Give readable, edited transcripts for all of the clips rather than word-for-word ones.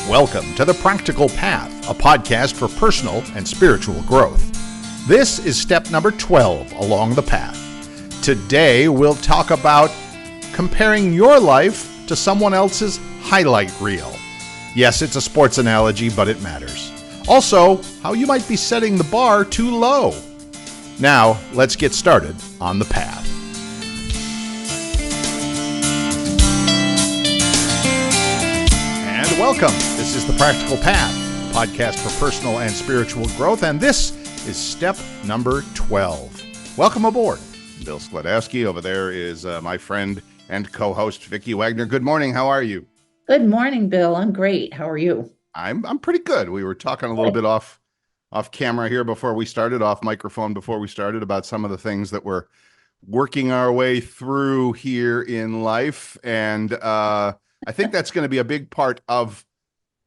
Welcome to The Practical Path, a podcast for personal and spiritual growth. This is step number 12 along the path. Today, we'll talk about comparing your life to someone else's highlight reel. Yes, it's a sports analogy, but it matters. Also, how you might be setting the bar too low. Now, let's get started on the path. And welcome. This is The Practical Path, a podcast for personal and spiritual growth, and this is step number 12. Welcome aboard. Bill Sklodowski. Over there is my friend and co-host, Vicki Wagoner. Good morning. How are you? Good morning, Bill. I'm great. How are you? I'm pretty good. We were talking a little bit off camera here before we started, off microphone before we started, about some of the things that we're working our way through here in life. And I think that's going to be a big part of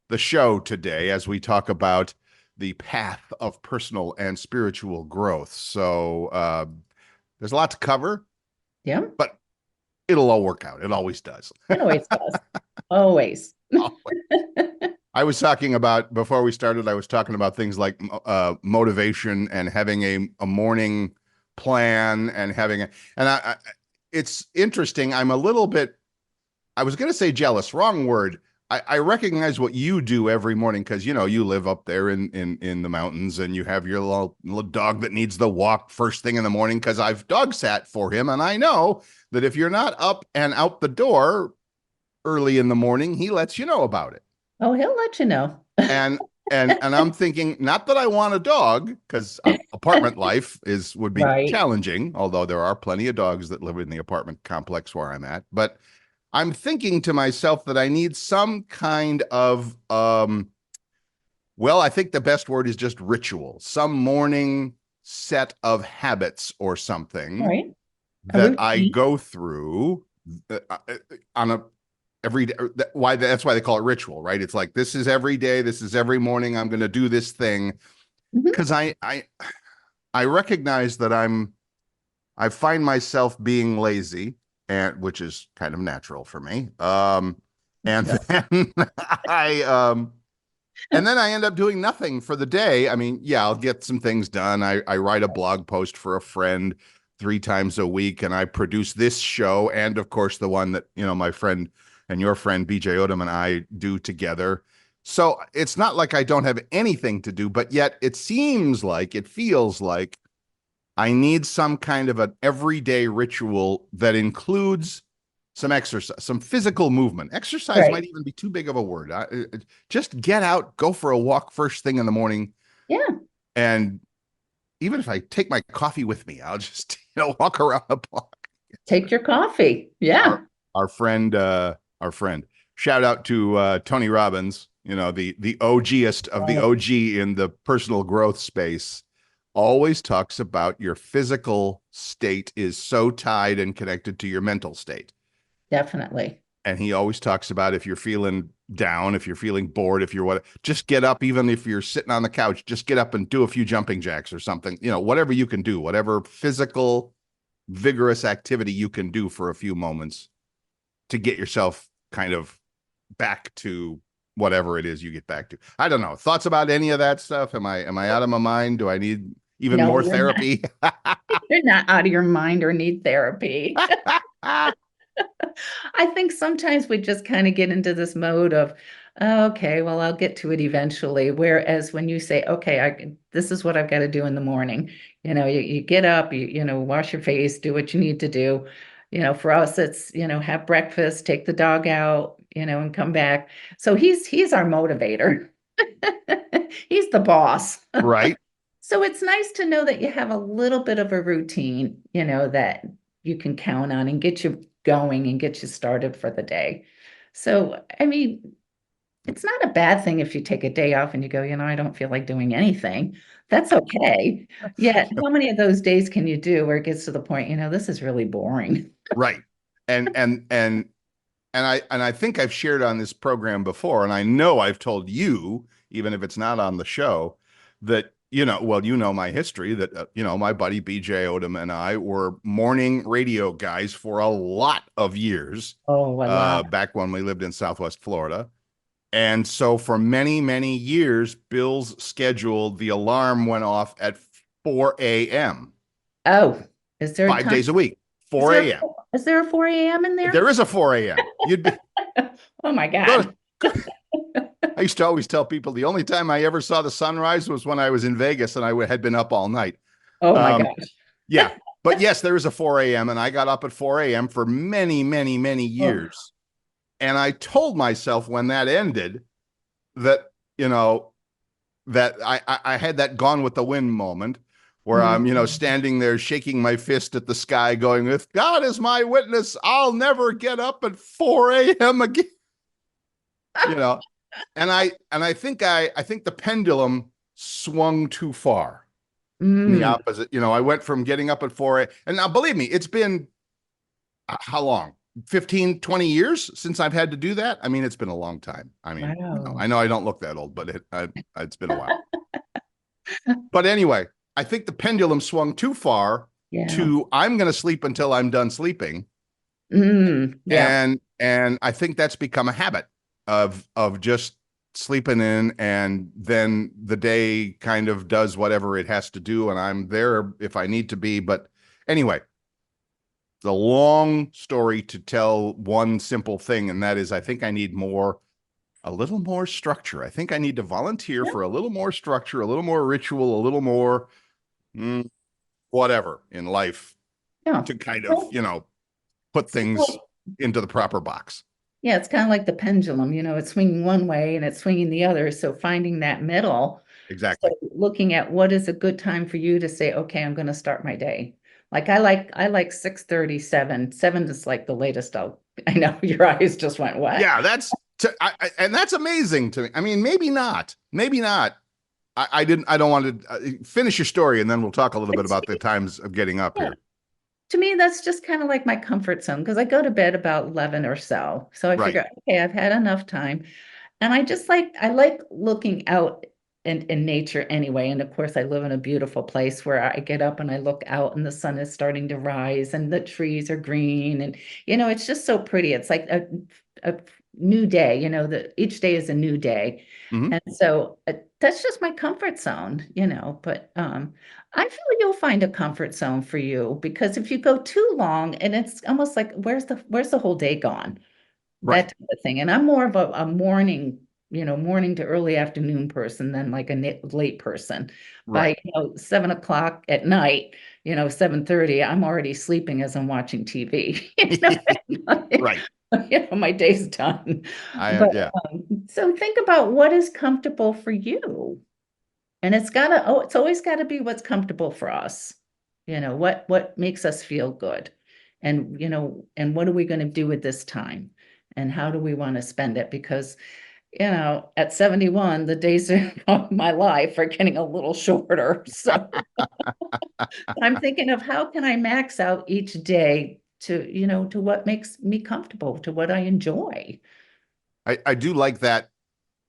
the show today as we talk about the path of personal and spiritual growth. So there's a lot to cover. Yeah. But it'll all work out. It always does. It always does. Always. I was talking about, before we started, I was talking about things like motivation and having a morning plan and having it's interesting. I'm a little bit, I was going to say jealous, wrong word. I recognize what you do every morning because, you know, you live up there in the mountains and you have your little dog that needs the walk first thing in the morning because I've dog sat for him. And I know that if you're not up and out the door early in the morning, he lets you know about it. Oh, he'll let you know. And I'm thinking, not that I want a dog, because apartment life would be Right. challenging, although there are plenty of dogs that live in the apartment complex where I'm at. But I'm thinking to myself that I need some kind of, I think the best word is just ritual, some morning set of habits or something Right. that I go through on a every day. That's why they call it ritual, right? It's like, this is every day, this is every morning, I'm going to do this thing. Because I recognize that I find myself being lazy, and which is kind of natural for me. And then I end up doing nothing for the day. I mean, yeah, I'll get some things done. I write a blog post for a friend 3 times a week, and I produce this show, and of course the one that, you know, my friend and your friend BJ Odom and I do together. So it's not like I don't have anything to do, but yet it feels like I need some kind of an everyday ritual that includes some exercise, some physical movement. Exercise might even be too big of a word. Just get out, go for a walk first thing in the morning. Yeah. And even if I take my coffee with me, I'll just, walk around the block. Take your coffee. Yeah. Our friend, shout out to Tony Robbins, the OGest of the OG in the personal growth space, always talks about your physical state is so tied and connected to your mental state. Definitely. And he always talks about, if you're feeling down, if you're feeling bored, if you're just get up. Even if you're sitting on the couch, just get up and do a few jumping jacks or something, whatever you can do, whatever physical, vigorous activity you can do for a few moments to get yourself kind of back to whatever it is you get back to. I don't know. Thoughts about any of that stuff? Am I out of my mind? Do I need even more therapy? You're not out of your mind or need therapy. I think sometimes we just kind of get into this mode of, okay, well, I'll get to it eventually. Whereas when you say, okay, this is what I've got to do in the morning, you get up, you wash your face, do what you need to do. For us, it's, have breakfast, take the dog out, and come back. So he's our motivator. He's the boss. Right. So it's nice to know that you have a little bit of a routine, that you can count on and get you going and get you started for the day. So, I mean, it's not a bad thing if you take a day off and you go, I don't feel like doing anything. That's okay. Yet, how many of those days can you do where it gets to the point, this is really boring? Right. And I think I've shared on this program before, and I know I've told you, even if it's not on the show, that my history, that, my buddy BJ Odom and I were morning radio guys for a lot of years. Oh, wow. Back when we lived in Southwest Florida. And so for many, many years, Bill's schedule, the alarm went off at 4 a.m., Oh, is there a 5 days time? a week, Is 4 there a.m. is there a 4 a.m. in there? There is a 4 a.m. You'd be Oh my go to, God. I used to always tell people the only time I ever saw the sunrise was when I was in Vegas and I had been up all night. Oh my Um, gosh. yeah. But yes, there is a 4 a.m. and I got up at 4 a.m. for many, many, many Oh. years. And I told myself when that ended that, you know, that I had that gone with the wind moment where I'm, Mhm. standing there shaking my fist at the sky going, if God is my witness, I'll never get up at 4 a.m. again, you know. And I think the pendulum swung too far in the Mm, opposite. I went from getting up at 4 and now believe me, it's been how long? 15, 20 years since I've had to do that. I mean, it's been a long time. I mean, wow. I know I don't look that old, but it's been a while. But anyway, I think the pendulum swung too far Yeah. to I'm going to sleep until I'm done sleeping. Yeah. And I think that's become a habit of just sleeping in, and then the day kind of does whatever it has to do and I'm there if I need to be. But anyway, the long story to tell one simple thing, and that is I think I need a little more structure. I think I need to volunteer Yeah. for a little more structure, a little more ritual, a little more whatever in life Yeah. to kind of, Well, put things so, into the proper box. yeah, it's kind of like the pendulum, it's swinging one way and it's swinging the other. So finding that middle. So Exactly. looking at what is a good time for you to say, okay, I'm going to start my day. Like I like 6:30, 7. 7 is like the latest I know your eyes just went, what? Yeah, and that's amazing to me. I mean, maybe not. Maybe not. I don't want to finish your story and then we'll talk a little bit It's, about the times of getting up yeah. here. To me, that's just kind of like my comfort zone because I go to bed about 11 or so. So I Right. figure, okay, I've had enough time. And I like looking out in nature anyway. And of course, I live in a beautiful place where I get up and I look out and the sun is starting to rise and the trees are green. And, it's just so pretty. It's like a new day, that each day is a new day. Hmm. And so that's just my comfort zone, but I feel you'll find a comfort zone for you because if you go too long and it's almost like, where's the whole day gone? Right. That type of thing. And I'm more of a morning to early afternoon person than like a late person. Right. By 7 o'clock at night, 7:30, I'm already sleeping as I'm watching TV. Right. My day's done. I But yeah. so think about what is comfortable for you. And it's always gotta be what's comfortable for us. What makes us feel good. And what are we gonna do with this time? And how do we want to spend it? Because, at 71, the days of my life are getting a little shorter. So I'm thinking of how can I max out each day to what makes me comfortable, to what I enjoy. I do like that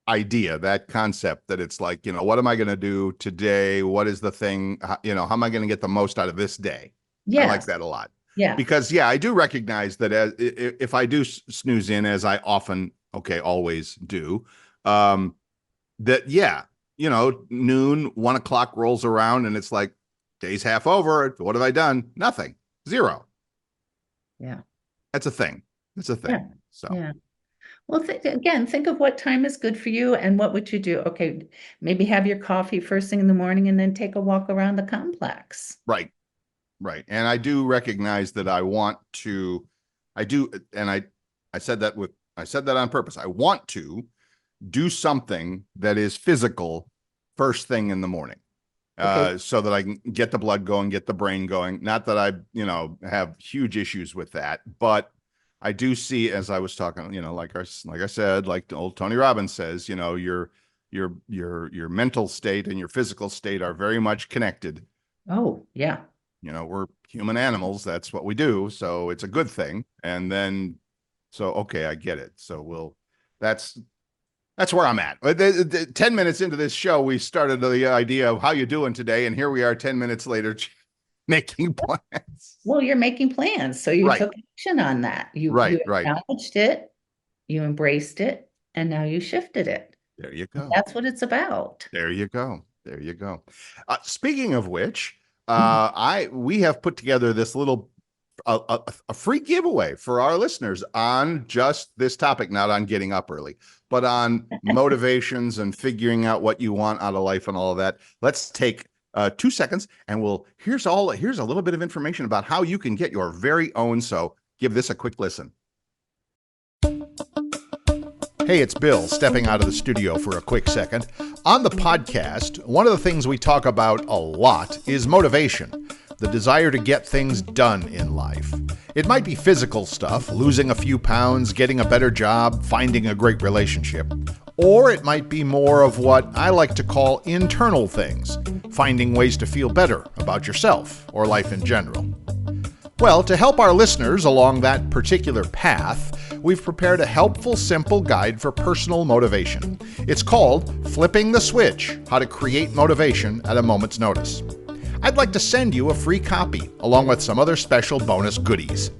idea, that concept that it's like, what am I going to do today? What is the thing? How am I going to get the most out of this day? I like Yes. that a lot Yeah. because, yeah, I do recognize that if I do snooze in, as I often, okay, always do, that, yeah, noon, 1 o'clock rolls around and it's like, day's half over. What have I done? Nothing. Zero. Yeah. That's a thing. It's a Yeah. thing. So, Yeah. Well, again, think of what time is good for you and what would you do? Okay, maybe have your coffee first thing in the morning and then take a walk around the complex. right. Right. And I do recognize that I do, and I said that on purpose. I want to do something that is physical first thing in the morning, Okay. so that I can get the blood going, get the brain going. Not that I, have huge issues with that, but I do see, as I was talking, like I said, like old Tony Robbins says, your mental state and your physical state are very much connected. Oh, yeah. We're human animals. That's what we do. So it's a good thing. And then, so, okay, I get it. So that's, that's where I'm at. 10 minutes into this show, we started the idea of how you doing today. And here we are 10 minutes later making plans. Well, you're making plans, so you Right. took action on that. You Right. you Right. acknowledged it, you embraced it, and now you shifted it. There you go. That's what it's about. There you go. There you go. Speaking of which, we have put together this little a free giveaway for our listeners on just this topic, not on getting up early, but on motivations and figuring out what you want out of life and all of that. Let's take 2 seconds and here's a little bit of information about how you can get your very own. So give this a quick listen. Hey, it's Bill stepping out of the studio for a quick second. On the podcast, one of the things we talk about a lot is motivation, the desire to get things done in life. It might be physical stuff, losing a few pounds, getting a better job, finding a great relationship. Or it might be more of what I like to call internal things, finding ways to feel better about yourself or life in general. Well, to help our listeners along that particular path, we've prepared a helpful, simple guide for personal motivation. It's called Flipping the Switch: How to Create Motivation at a Moment's Notice. I'd like to send you a free copy, along with some other special bonus goodies.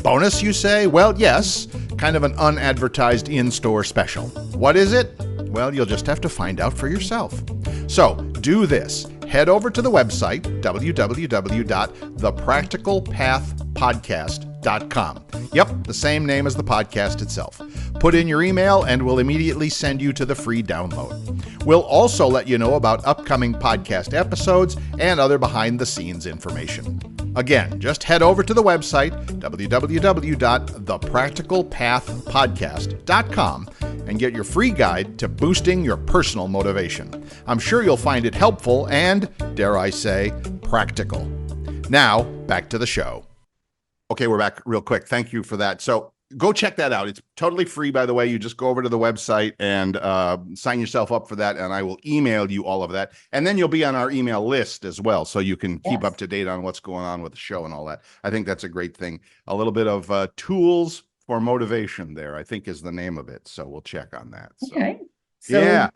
Bonus, you say? Well, yes, kind of an unadvertised in-store special. What is it? Well, you'll just have to find out for yourself. So, do this. Head over to the website, www.thepracticalpathpodcast.com. Yep, the same name as the podcast itself. Put in your email and we'll immediately send you to the free download. We'll also let you know about upcoming podcast episodes and other behind-the-scenes information. Again, just head over to the website, www.thepracticalpathpodcast.com, and get your free guide to boosting your personal motivation. I'm sure you'll find it helpful and, dare I say, practical. Now, back to the show. Okay, we're back real quick. Thank you for that. So go check that out. It's totally free, by the way. You just go over to the website and sign yourself up for that, and I will email you all of that. And then you'll be on our email list as well, so you can keep up to date on what's going on with the show and all that. I think that's a great thing. A little bit of tools for motivation there, I think, is the name of it. So we'll check on that. So, Okay. So yeah.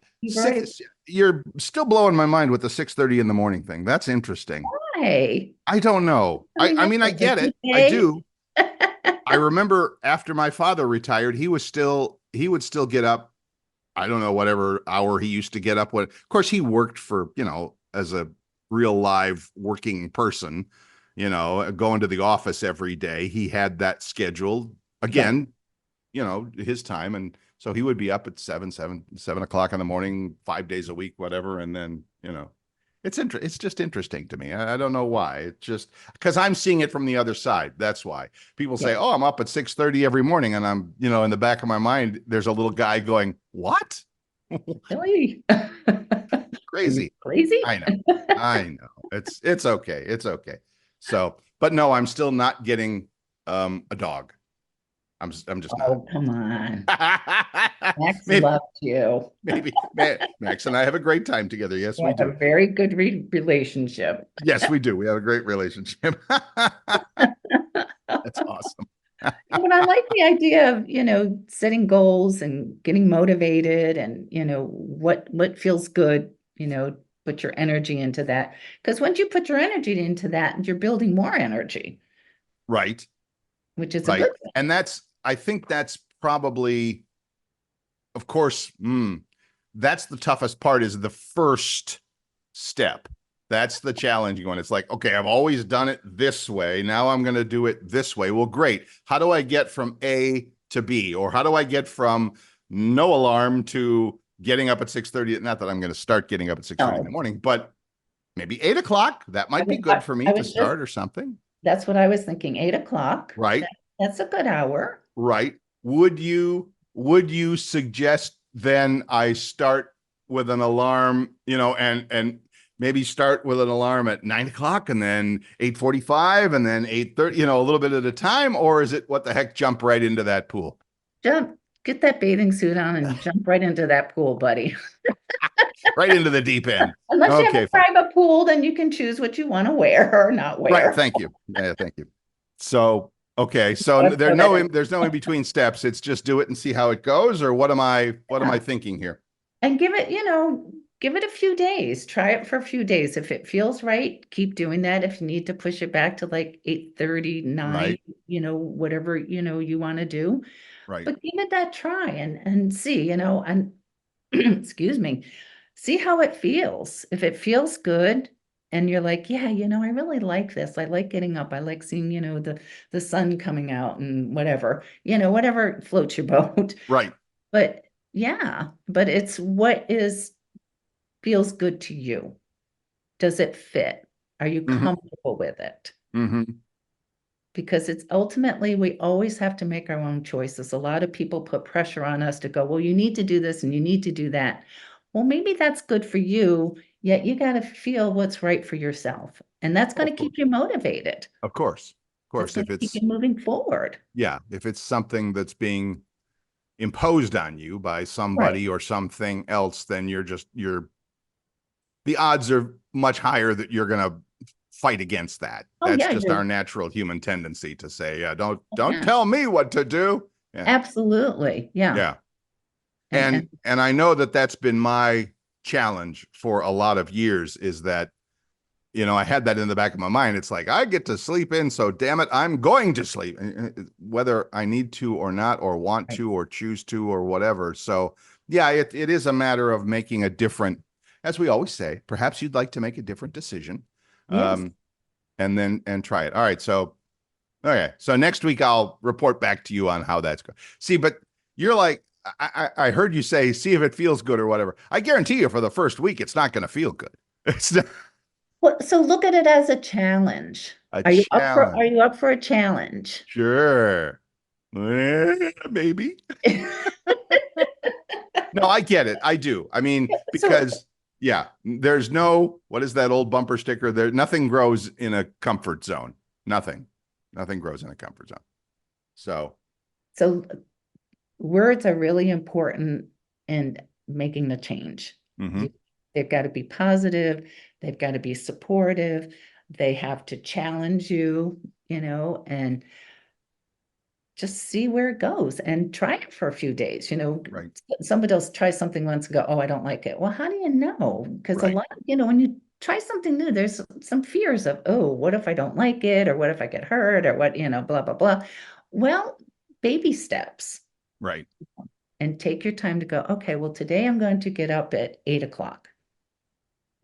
You're still blowing my mind with the 6:30 in the morning thing. That's interesting. why? I don't know. I mean, I get it. I do. I remember after my father retired, he would still get up. I don't know, whatever hour he used to get up. Of course, he worked for, as a real live working person, going to the office every day. He had that scheduled again, his time. And so he would be up at 7 o'clock in the morning, 5 days a week, whatever. And then, it's just interesting to me. I don't know why. It's just because I'm seeing it from the other side. That's why people say, "Oh, I'm up at 6:30 every morning," and I'm, in the back of my mind, there's a little guy going, "What? Really? Crazy? Crazy?" I know. It's okay. It's okay. So, but no, I'm still not getting a dog. I'm just not. Oh, come on. Max loved you. Maybe Max and I have a great time together. Yes, we do. A very good relationship. Yes, we do. We have a great relationship. That's awesome. But I like the idea of, setting goals and getting motivated and, what feels good, put your energy into that. Because once you put your energy into that, you're building more energy. Right. Which is a good thing. And I think that's probably, of course, that's the toughest part, is the first step. That's the challenging one. It's like, okay, I've always done it this way. Now I'm going to do it this way. Well, great. How do I get from A to B? Or how do I get from no alarm to getting up at 6:30? Not that I'm going to start getting up at 6:30 in the morning, but maybe 8 o'clock. That might be good for me to start or something. That's what I was thinking. 8 o'clock. Right. That's a good hour. Right. Would you suggest then I start with an alarm, and maybe start with an alarm at 9 o'clock and then 8:45 and then 8:30, a little bit at a time? Or is it, what the heck, jump right into that pool? Get that bathing suit on and jump right into that pool, buddy. Right into the deep end. Unless you have a private pool, then you can choose what you want to wear or not wear. Right. Thank you. Yeah, thank you. So, okay. So there's no in between steps. It's just do it and see how it goes. Or what am I thinking here? And give it, give it a few days. Try it for a few days. If it feels right, keep doing that. If you need to push it back to like 8:30, 9, Right. whatever, you want to do. Right. But give it that try and see, and excuse me, see how it feels. If it feels good and you're like, yeah, I really like this. I like getting up. I like seeing, the sun coming out and whatever, whatever floats your boat. Right. But yeah, but it's what is feels good to you. Does it fit? Are you Hmm. comfortable with it? Hmm. Because it's ultimately, we always have to make our own choices. A lot of people put pressure on us to go, well, you need to do this and you need to do that. Well, maybe that's good for you, yet you got to feel what's right for yourself. And that's going Of to course. keep you motivated. Of course. Of That's course. going If to keep it's, you moving forward. yeah, if it's something that's being imposed on you by Right. somebody or something else, then the odds are much higher that you're going to fight against that. Oh, That's yeah, just our natural human tendency to say, yeah, don't yeah, tell me what to do. Yeah. absolutely. Yeah. Yeah. And And I know that that's been my challenge for a lot of years is that, I had that in the back of my mind. It's like I get to sleep in, so damn it, I'm going to sleep, whether I need to or not, or want right. to, or choose to, or whatever. So yeah, it is a matter of making a different, as we always say, perhaps you'd like to make a different decision, Yes. um, and try it. All right, so okay, so next week I'll report back to you on how that's going. See, but you're like, I heard you say, see if it feels good or whatever. I guarantee you, for the first week, it's not going to feel good. It's not Well, so look at it as a challenge. a Are challenge. you up for a challenge? Sure. Maybe. No, I get it. I do. I mean, So because yeah, there's no, what is that old bumper sticker? There, nothing grows in a comfort zone. Nothing. Nothing grows in a comfort zone. So, so words are really important in making the change. mhm, You, they've got to be positive, they've got to be supportive, they have to challenge you, and just see where it goes and try it for a few days. right, Somebody else tries something once and go, oh, I don't like it. Well, how do you know? Because a right, lot, when you try something new, there's some fears of, oh, what if I don't like it? Or what if I get hurt? Or what, blah, blah, blah. Well, baby steps right, and take your time to go, okay, well, today I'm going to get up at 8 o'clock.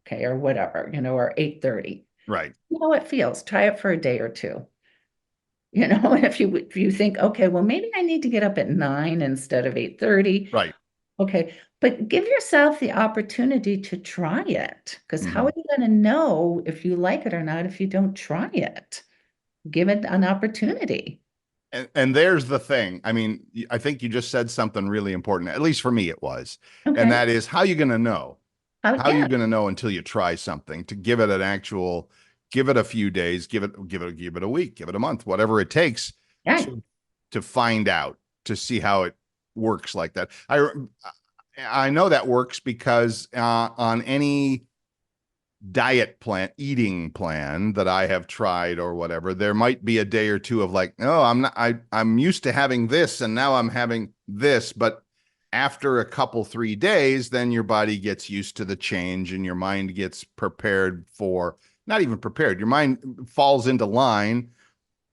Okay, or whatever, or 8:30. right, You know how it feels. Try it for a day or two. And if you think, okay, well, maybe I need to get up at 9 instead of 8:30. right. Okay, but give yourself the opportunity to try it. Because how are Mhm. you going to know if you like it or not if you don't try it? Give it an opportunity. And there's the thing. I mean, I think you just said something really important. At least for me, it was, and Okay. that is how you going to know. How are you Yeah, going to know until you try something? To give it an actual, give it a few days, give it a week, give it a month, whatever it takes yeah, to find out, to see how it works like that. I know that works because on any diet plan, eating plan that I have tried or whatever, there might be a day or two of like, no, I'm not, I'm used to having this and now I'm having this. But after a couple, 3 days, then your body gets used to the change and your mind gets prepared for, not even prepared, your mind falls into line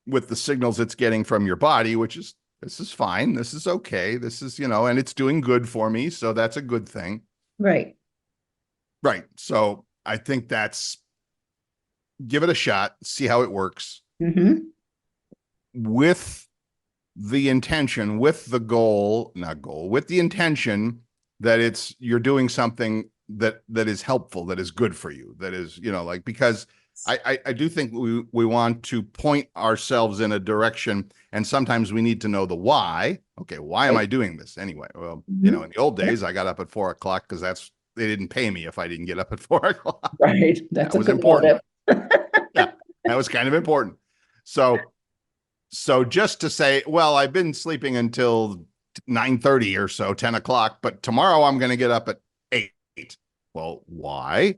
with the signals it's getting from your body, which is, this is fine. This is okay. This is, and it's doing good for me. So that's a good thing. right. Right. So I think that's, give it a shot, see how it works Hmm. with the intention, with the goal, not goal, with the intention that you're doing something that is helpful, that is good for you, that is, like, because I do think we want to point ourselves in a direction, and sometimes we need to know the why. Okay, why am Right. I doing this anyway? Well, Hmm. in the old Yeah, days, I got up at 4 o'clock because they didn't pay me if I didn't get up at 4 o'clock. right. That's That a was good important. motive. Yeah, that was kind of important. So just to say, well, I've been sleeping until 9:30 or so, 10 o'clock, but tomorrow I'm going to get up at 8. Well, why?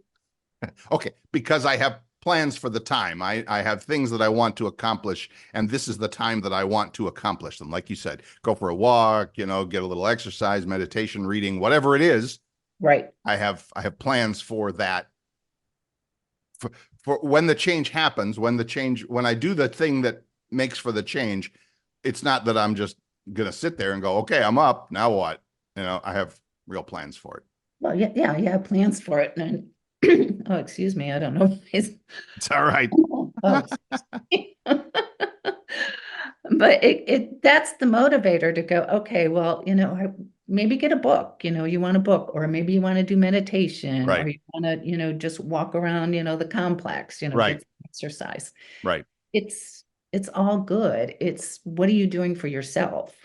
Okay, because I have plans for the time. I have things that I want to accomplish, and this is the time that I want to accomplish them. Like you said, go for a walk, get a little exercise, meditation, reading, whatever it is. Right. I have plans for that, for, for when the change happens, when I do the thing that makes for the change, it's not that I'm just gonna sit there and go, okay, I'm up. Now what? I have real plans for it. Well, yeah, yeah, you have plans for it. And oh, excuse me, I don't know. It's all right. Oh, excuse me. But it that's the motivator to go, okay, well, maybe get a book, you want a book, or maybe you want to do meditation, or Right. you want to, just walk around, the complex, Right. get some exercise. Right. It's all good. It's what are you doing for yourself?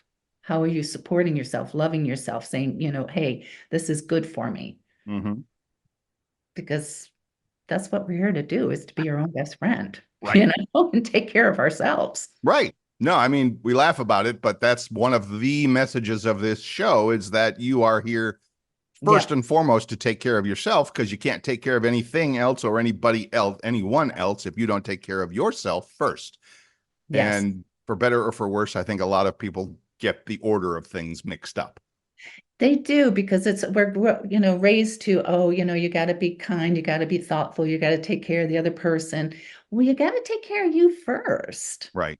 How are you supporting yourself, loving yourself, saying, hey, this is good for me, Hmm. because that's what we're here to do, is to be our own best friend, Right. and take care of ourselves. Right. No, I mean, we laugh about it, but that's one of the messages of this show is that you are here first Yeah. and foremost to take care of yourself, because you can't take care of anything else or anybody else, anyone else, if you don't take care of yourself first. Yes. And for better or for worse, I think a lot of people get the order of things mixed up. They do, because we're raised to, oh, you got to be kind, you got to be thoughtful, you got to take care of the other person. Well, you got to take care of you first Right.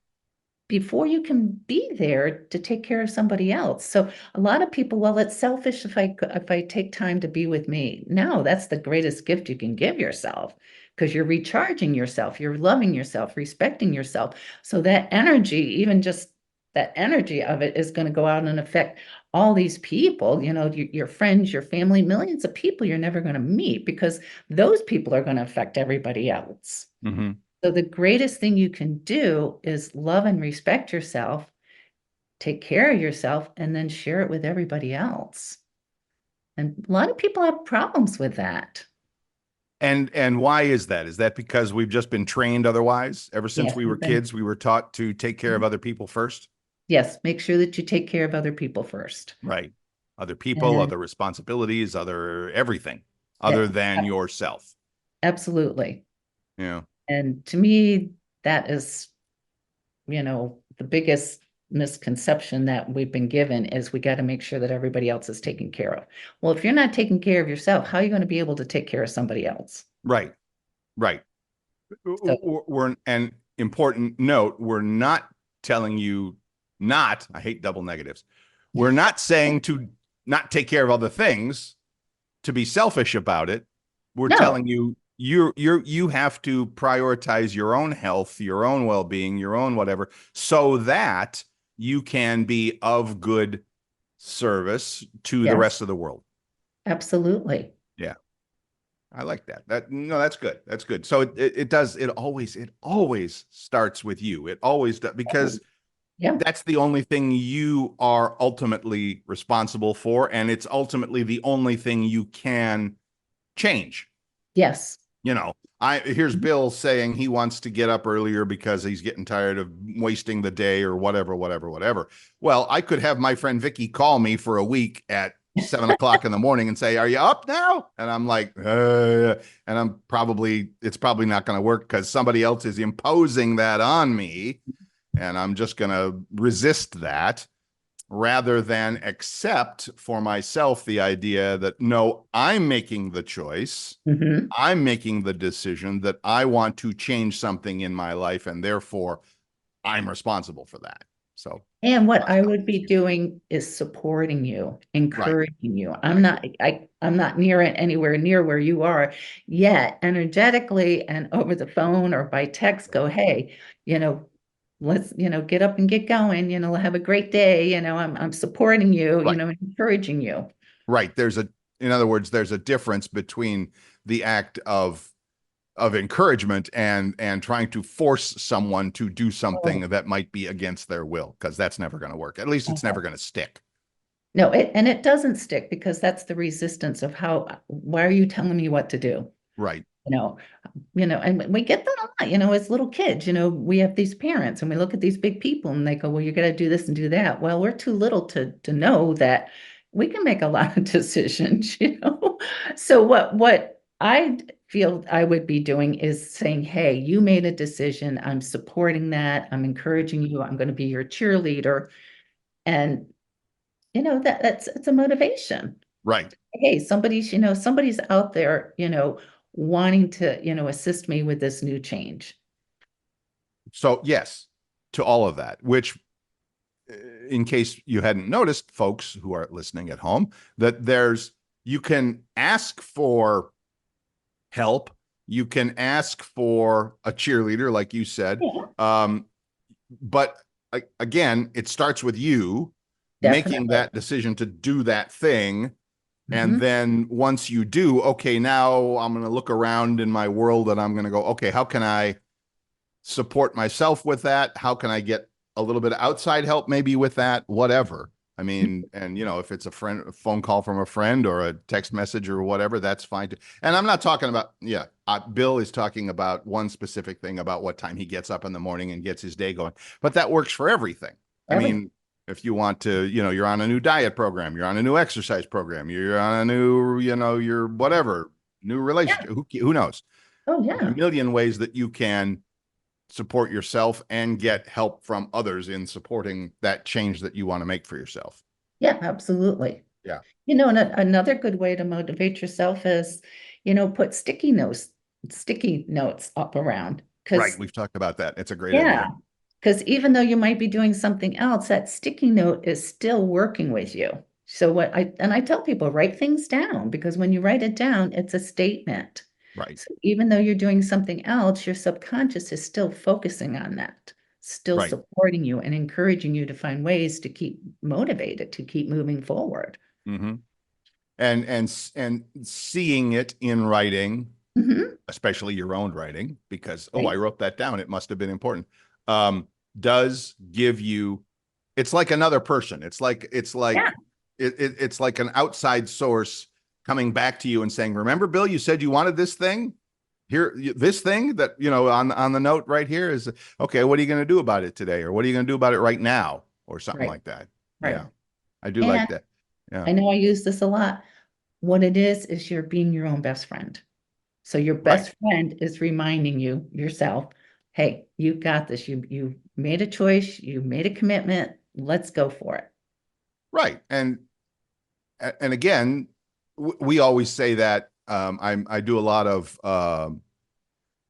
before you can be there to take care of somebody else. So a lot of people, well, it's selfish if I take time to be with me. No, that's the greatest gift you can give yourself, because you're recharging yourself, you're loving yourself, respecting yourself. So that energy, even just that energy of it, is going to go out and affect all these people, your friends, your family, millions of people you're never going to meet, because those people are going to affect everybody else. Mm-hmm. So the greatest thing you can do is love and respect yourself, take care of yourself, and then share it with everybody else. And a lot of people have problems with that. And why is that? Is that because we've just been trained otherwise? Ever since Yes, we were we've been, kids, we were taught to take care of other people first. yes, make sure that you take care of other people first. Right. Other people, And other responsibilities, other everything other that, than yourself. absolutely. Yeah. And to me, that is, the biggest misconception that we've been given, is we got to make sure that everybody else is taken care of. Well, if you're not taking care of yourself, how are you going to be able to take care of somebody else? Right. Right. So, We're an important note. We're not telling you not, I hate double negatives. We're not saying to not take care of other things, to be selfish about it. We're no, telling you you have to prioritize your own health, your own well-being, your own whatever, so that you can be of good service to the yes, rest of the world. absolutely. Yeah. I like that. No, that's good. That's good. So it always starts with you. It always does, because Yeah, that's the only thing you are ultimately responsible for, and it's ultimately the only thing you can change. yes. You know, I here's Bill saying he wants to get up earlier because he's getting tired of wasting the day or whatever, whatever, whatever. Well, I could have my friend Vicki call me for a week at 7 o'clock in the morning and say, "Are you up now?" And I'm like, and it's probably not going to work, because somebody else is imposing that on me, and I'm just going to resist that, rather than accept for myself the idea that no, I'm making the choice. Mhm. I'm making the decision that I want to change something in my life, and therefore I'm responsible for that. So And what that's I how would be doing is supporting you, right, encouraging you. I'm right, not, I'm not near it, anywhere near where you are yet. Energetically and over the phone or by text, go, hey, you know, let's, get up and get going, have a great day. I'm supporting you, right, encouraging you. right. In other words, there's a difference between the act of encouragement and trying to force someone to do something Oh, that might be against their will, because that's never going to work. At least it's never uh-huh. going to stick. No, and it doesn't stick, because that's the resistance of why are you telling me what to do? Right, You know, and we get that a lot, as little kids, we have these parents and we look at these big people and they go, well, you got to do this and do that. Well, we're too little to know that we can make a lot of decisions. So what I feel I would be doing is saying, hey, you made a decision. I'm supporting that. I'm encouraging you. I'm going to be your cheerleader. And, that's it's a motivation. right. hey, somebody's out there, wanting to, assist me with this new change. So yes, to all of that, which in case you hadn't noticed, folks who are listening at home, that you can ask for help. You can ask for a cheerleader, like you said. Yeah. But again, it starts with you making Definitely. that decision to do that thing. And Hmm. then once you do, okay, now I'm going to look around in my world and I'm going to go, okay, how can I support myself with that? How can I get a little bit of outside help maybe with that? Whatever. I mean, and if it's a phone call from a friend or a text message or whatever, that's fine too. And I'm not talking about, yeah, Bill is talking about one specific thing about what time he gets up in the morning and gets his day going, but that works for everything. I Every, mean, if you want to, you're on a new diet program, you're on a new exercise program, you're on a new, you're whatever, new yeah. relationship, who knows? Oh, There's a yeah. million ways that you can support yourself and get help from others in supporting that change that you want to make for yourself. Yeah, absolutely. Yeah. And another good way to motivate yourself is, put sticky notes up around. Right. Because, We've talked about that. It's a great yeah, idea. because even though you might be doing something else, that sticky note is still working with you. So I tell people, write things down because when you write it down, it's a statement. Right. So even though you're doing something else, your subconscious is still focusing on that, still Right. supporting you and encouraging you to find ways to keep motivated, to keep moving forward. Mm-hmm. And seeing it in writing, Hmm. especially your own writing, because I Right? wrote that down. It must have been important. Um, does give you it's like another person. Yeah, It's like an outside source coming back to you and saying, "Remember, Bill, you said you wanted this thing? Here, this thing that on the note right here is okay. What are you going to do about it today, or what are you going to do about it right now, or something right, like that?" right. Yeah, I do And like that. Yeah, I know I use this a lot. What it is you're being your own best friend. So your right, best friend is reminding you yourself, hey, you got this. You made a choice, you made a commitment. Let's go for it. right. And again, we always say that. I do a lot of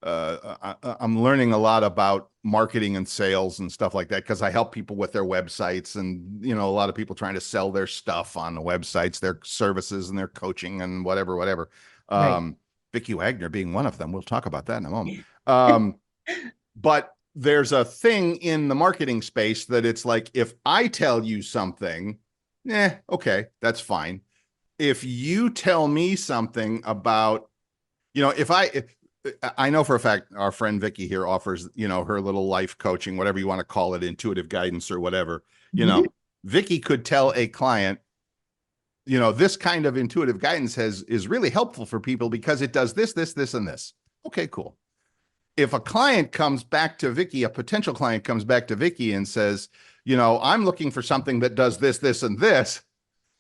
I'm learning a lot about marketing and sales and stuff like that because I help people with their websites and a lot of people trying to sell their stuff on the websites, their services and their coaching and whatever. Right. Vicki Wagoner being one of them. We'll talk about that in a moment. Um, but there's a thing in the marketing space that it's like if I tell you something, okay, that's fine. If you tell me something about if I know for a fact our friend Vicky here offers, her little life coaching, whatever you want to call it, intuitive guidance or whatever. You Mhm. know, Vicky could tell a client, this kind of intuitive guidance is really helpful for people because it does this, this, this, and this. Okay, cool. If a client comes back to Vicky, a potential client comes back to Vicky and says, I'm looking for something that does this, this, and this.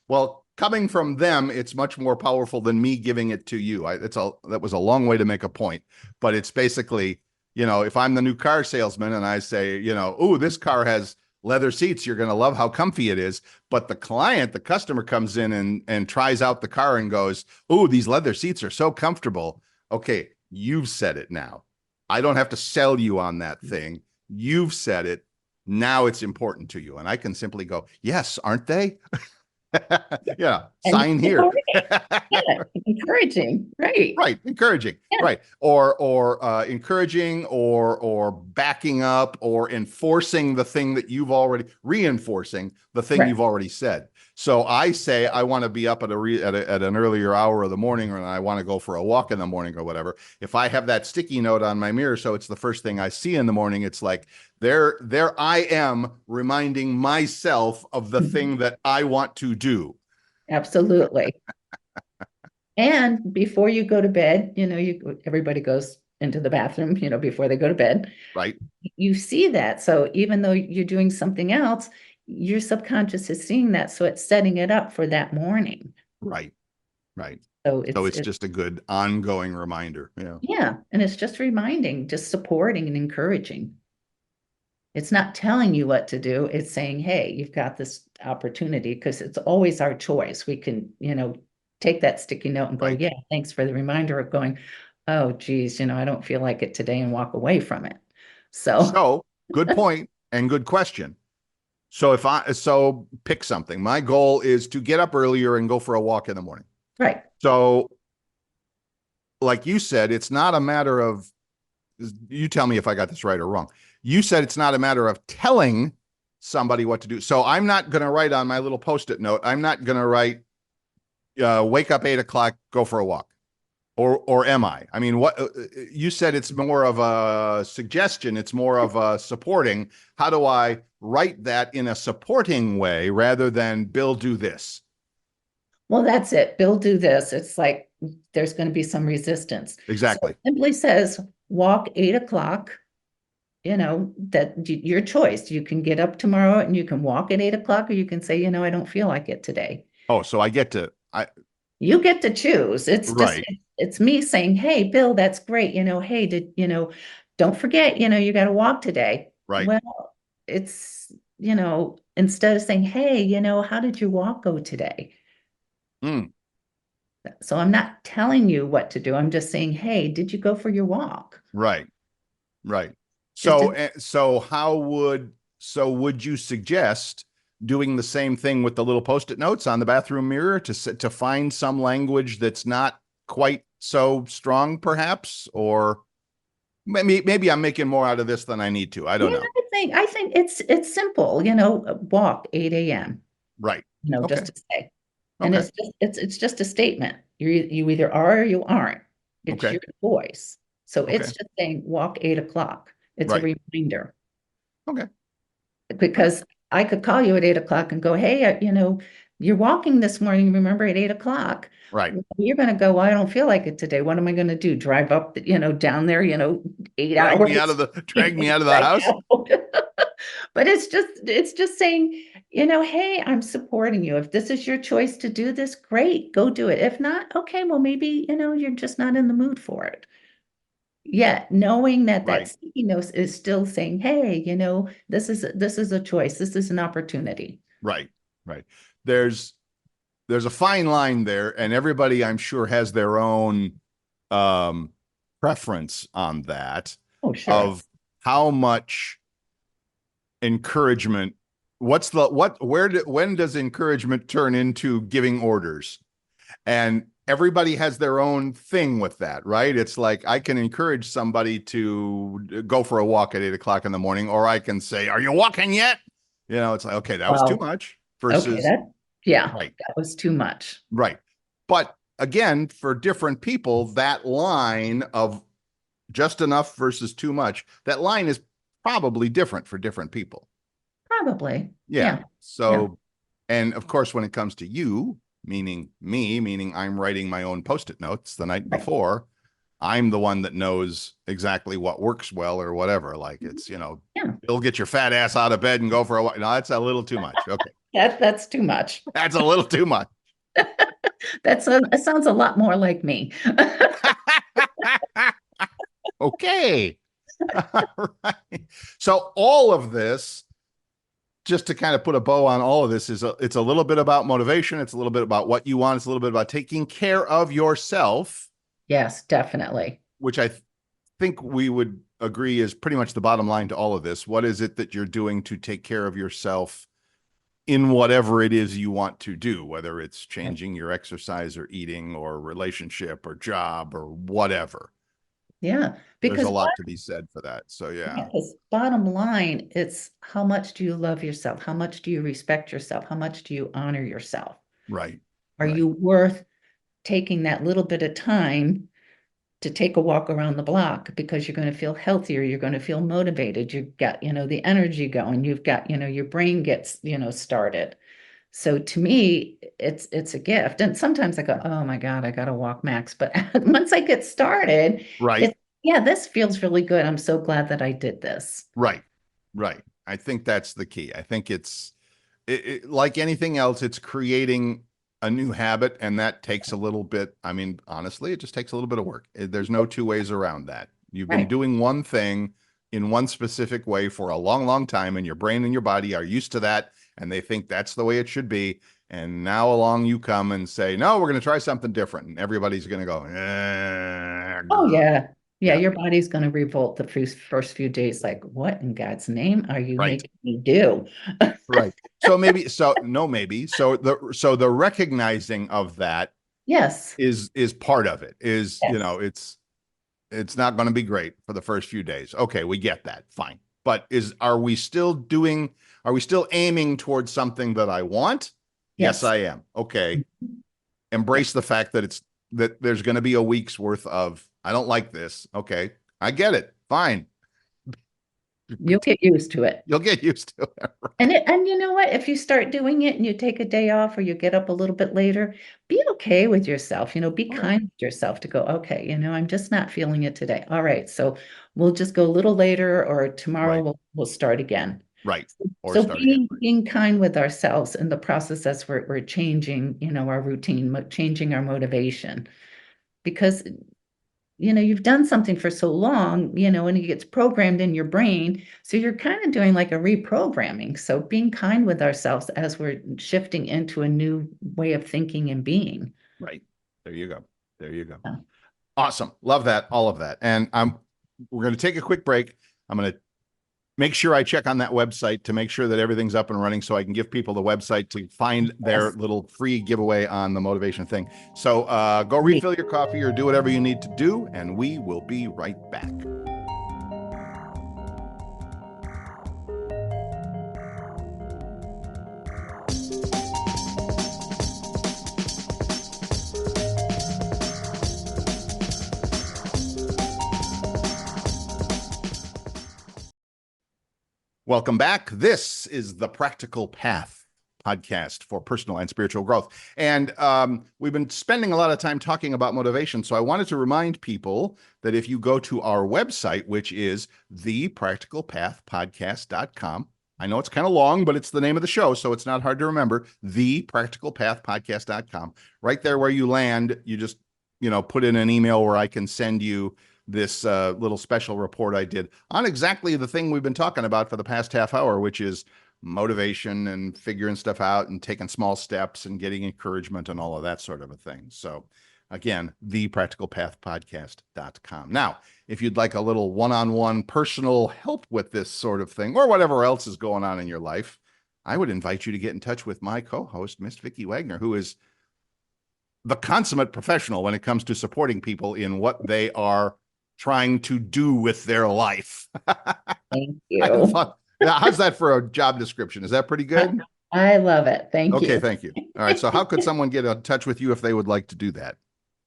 Well, coming from them, it's much more powerful than me giving it to you. That was a long way to make a point, but it's basically, if I'm the new car salesman and I say, oh, this car has leather seats, you're going to love how comfy it is. But the customer comes in and tries out the car and goes, oh, these leather seats are so comfortable. Okay, you've said it now. I don't have to sell you on that thing. You've said it. Now it's important to you. And I can simply go, yes, aren't they? Yeah, And sign here. supporting, yeah, encouraging, right. Right, encouraging, Yeah, right, or encouraging, or backing up, or enforcing the thing that you've already reinforcing the thing right. you've already said. So I say I want to be up at an earlier hour of the morning, or I want to go for a walk in the morning, or whatever. If I have that sticky note on my mirror, so it's the first thing I see in the morning, it's like there I am reminding myself of the Mhm. thing that I want to do. Absolutely. And before you go to bed, everybody goes into the bathroom, before they go to bed. Right, You see that. So even though you're doing something else, your subconscious is seeing that. So it's setting it up for that morning. right, right. So So it's it's it just a good ongoing reminder. Yeah. yeah, and it's just reminding, just supporting and encouraging. It's not telling you what to do. It's saying, hey, you've got this opportunity because it's always our choice. We can, take that sticky note and go, Right. yeah, thanks for the reminder of going, oh, geez, I don't feel like it today and walk away from it. So, So good point and good question. So so pick something. My goal is to get up earlier and go for a walk in the morning. right. So like you said, it's not a matter of, you tell me if I got this right or wrong. You said it's not a matter of telling somebody what to do. So I'm not going to write on my little post-it note. I'm not going to write, wake up 8 o'clock, go for a walk. Or am I? I mean, what you said, it's more of a suggestion. It's more of a supporting. How do I write that in a supporting way rather than Bill, do this? Well, that's it. Bill, do this. It's like there's going to be some resistance. So it Exactly. simply says walk 8 o'clock, that your choice. You can get up tomorrow and you can walk at 8 o'clock, or you can say, I don't feel like it today. Oh, so I get to, You get to choose. It's just, right, it's me saying, hey, Bill, that's great. Hey, don't forget, you got to walk today. right. Well, it's, instead of saying, hey, how did your walk go today? Mm, So I'm not telling you what to do. I'm just saying, hey, did you go for your walk? right, right. Just So, would you suggest doing the same thing with the little post-it notes on the bathroom mirror to find some language that's not quite so strong, perhaps? Or maybe I'm making more out of this than I need to. I don't know. I think it's simple, walk 8 a.m., Right. just Okay. to say. And Okay. it's just a statement. You either are or you aren't. It's Okay. your choice. So it's Okay. just saying walk 8 o'clock. It's a Right. reminder Okay. Right. because I could call you at 8 o'clock and go, hey, you're walking this morning, remember at 8 o'clock. Right. Well, you're going to go, well, I don't feel like it today. What am I going to do? Drive up, down there, 8 hours? Drag me out of the I house. know. But it's just saying, hey, I'm supporting you. If this is your choice to do this, great, go do it. If not, okay, well, maybe, you're just not in the mood for it. Yet knowing that that Right. sticky note is still saying, hey, this is a choice. This is an opportunity. Right. Right. There's there's a fine line there, and everybody, I'm sure, has their own um preference on that, Oh, sure. of how much encouragement, when does encouragement turn into giving orders? And everybody has their own thing with that, right? It's like I can encourage somebody to go for a walk at 8 o'clock in the morning, or I can say, are you walking yet? It's like, okay, that was too Well, much okay, versus, yeah, right, that was too much. right. But again, for different people, that line of just enough versus too much, that line is probably different for different people. Probably. Yeah. Yeah. Yeah. So, and of course, when it comes to you, meaning me, meaning I'm writing my own post-it notes the night Right. before, I'm the one that knows exactly what works well or whatever. Like Mhm. it's, Yeah. you'll get your fat ass out of bed and go for a walk. No, that's a little too much. Okay. That's too much. That's a little too much. It sounds a lot more like me. Okay. All right. So all of this, just to kind of put a bow on all of this, it's a little bit about motivation. It's a little bit about what you want. It's a little bit about taking care of yourself, Yes, definitely. which I think we would agree is pretty much the bottom line to all of this. What is it that you're doing to take care of yourself in whatever it is you want to do, whether it's Right. changing your exercise or eating or relationship or job or whatever? Yeah, There's a because lot to be said for that. So yeah, bottom line, it's how much do you love yourself? How much do you respect yourself? How much do you honor yourself? right, Are right, you worth taking that little bit of time to take a walk around the block because you're going to feel healthier, you're going to feel motivated, you've got, the energy going, you've got, your brain gets, started. So to me, it's a gift. And sometimes I go, oh my God, I gotta walk Max. But once I get started, right, it's yeah, this feels really good. I'm so glad that I did this. right, right. I think that's the key. I think like anything else, it's creating a new habit, and that takes a little bit. I mean, honestly, it just takes a little bit of work. There's no two ways around that. You've been Right. doing one thing in one specific way for a long, long time, and your brain and your body are used to that, and they think that's the way it should be. And now along you come and say, no, we're going to try something different. And everybody's going to go, Oh grr. yeah. Yeah, Yeah, your body's going to revolt the first few days. Like, what in God's name are you right. making me do? Right. So maybe, so no, maybe. So the recognizing of that Yes. is part of it. Is, Yes. it's not going to be great for the first few days. Okay, we get that. Fine. But are we still aiming towards something that I want? Yes, Yes. I am. Okay. Yeah. Embrace the fact that there's going to be a week's worth of I don't like this. Okay. I get it. Fine. You'll get used to it. You'll get used to it. And you know what? If you start doing it and you take a day off or you get up a little bit later, be okay with yourself. Be Right. kind with yourself to go, okay, I'm just not feeling it today. All right, so we'll just go a little later or tomorrow Right. we'll start again. Right. Or So start again. being kind with ourselves in the process as we're changing, our routine, changing our motivation. Because you've done something for so long, and it gets programmed in your brain. So you're kind of doing like a reprogramming. So being kind with ourselves as we're shifting into a new way of thinking and being. Right. There you go. There you go. Yeah. Awesome. Love that. All of that. And we're going to take a quick break. I'm going to make sure I check on that website to make sure that everything's up and running so I can give people the website to find their Yes. little free giveaway on the motivation thing. So go Great. refill your coffee or do whatever you need to do, and we will be right back. Welcome back. This is the Practical Path podcast for personal and spiritual growth. And we've been spending a lot of time talking about motivation. So I wanted to remind people that if you go to our website, which is thepracticalpathpodcast.com, I know it's kind of long, but it's the name of the show, so it's not hard to remember, thepracticalpathpodcast.com. Right there where you land, you just, put in an email where I can send you this little special report I did on exactly the thing we've been talking about for the past half hour, which is motivation and figuring stuff out and taking small steps and getting encouragement and all of that sort of a thing. So again, thepracticalpathpodcast.com. Now, if you'd like a little one-on-one personal help with this sort of thing or whatever else is going on in your life, I would invite you to get in touch with my co-host, Miss Vicki Wagoner, who is the consummate professional when it comes to supporting people in what they are trying to do with their life. Thank I you. thought, how's that for a job description? Is that pretty good? I love it. Thank Okay, you. thank you. All right. So how could someone get in touch with you if they would like to do that?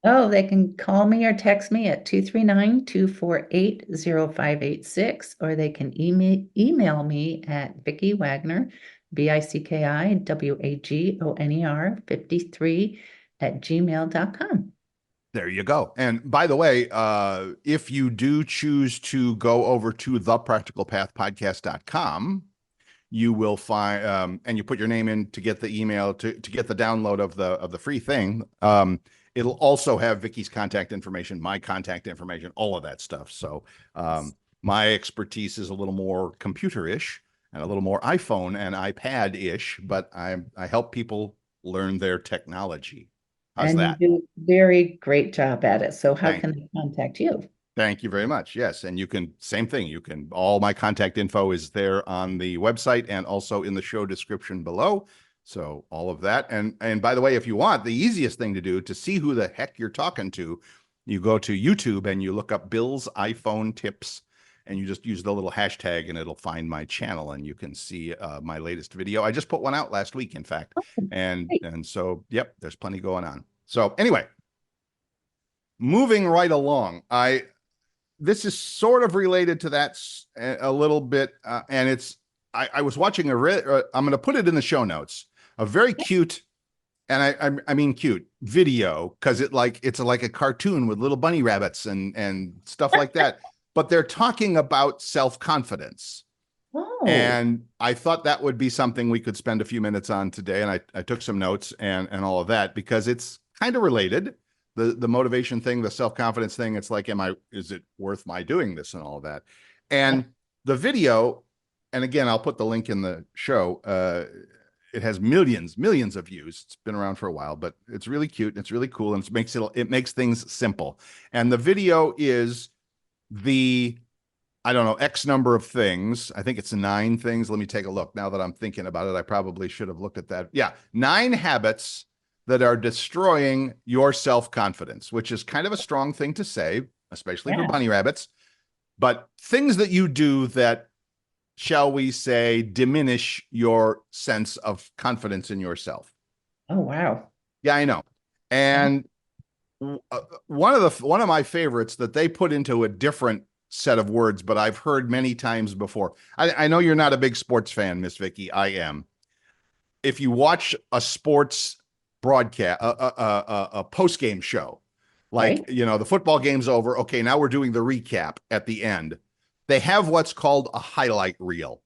Oh, they can call me or text me at 239-248-0586, or they can email me at Vicki Wagner, VICKIWAGONER 53 at gmail.com. There you go. And by the way, if you do choose to go over to thepracticalpathpodcast.com, you will find and you put your name in to get the email to get the download of the free thing. It'll also have Vicky's contact information, my contact information, all of that stuff. So my expertise is a little more computer-ish and a little more iPhone and iPad-ish, but I help people learn their technology. How's And you that? do a very great job at it. So how Thank can I contact you? Thank you very much. Yes. And you can, same thing. All my contact info is there on the website and also in the show description below. So all of that. And by the way, if you want, the easiest thing to do to see who the heck you're talking to, you go to YouTube and you look up Bill's iPhone tips and you just use the little hashtag and it'll find my channel and you can see my latest video. I just put one out last week, in fact. And Great. so, yep, there's plenty going on. So anyway, moving right along, this is sort of related to that a little bit, and I was watching I'm going to put it in the show notes, a very cute, and I mean cute video because it's like a cartoon with little bunny rabbits and stuff like that, but they're talking about self-confidence. Oh, And I thought that would be something we could spend a few minutes on today. And I took some notes and all of that because it's kind of related. The motivation thing, the self-confidence thing, it's like, is it worth my doing this and all of that? And the video, and again, I'll put the link in the show. it has millions of views. It's been around for a while, but it's really cute and it's really cool, and it makes things simple. And the video is the, I don't know, X number of things. I think it's 9 things. Let me take a look. Now that I'm thinking about it, I probably should have looked at that. Yeah, 9 habits that are destroying your self-confidence, which is kind of a strong thing to say, especially for Yeah. bunny rabbits, but things that you do that, shall we say, diminish your sense of confidence in yourself. Oh, wow. Yeah, I know. Yeah. And one of my favorites that they put into a different set of words, but I've heard many times before. I know you're not a big sports fan, Miss Vicki. I am. If you watch a sports broadcast, a post-game show, like, Right. the football game's over. Okay, now we're doing the recap at the end. They have what's called a highlight reel.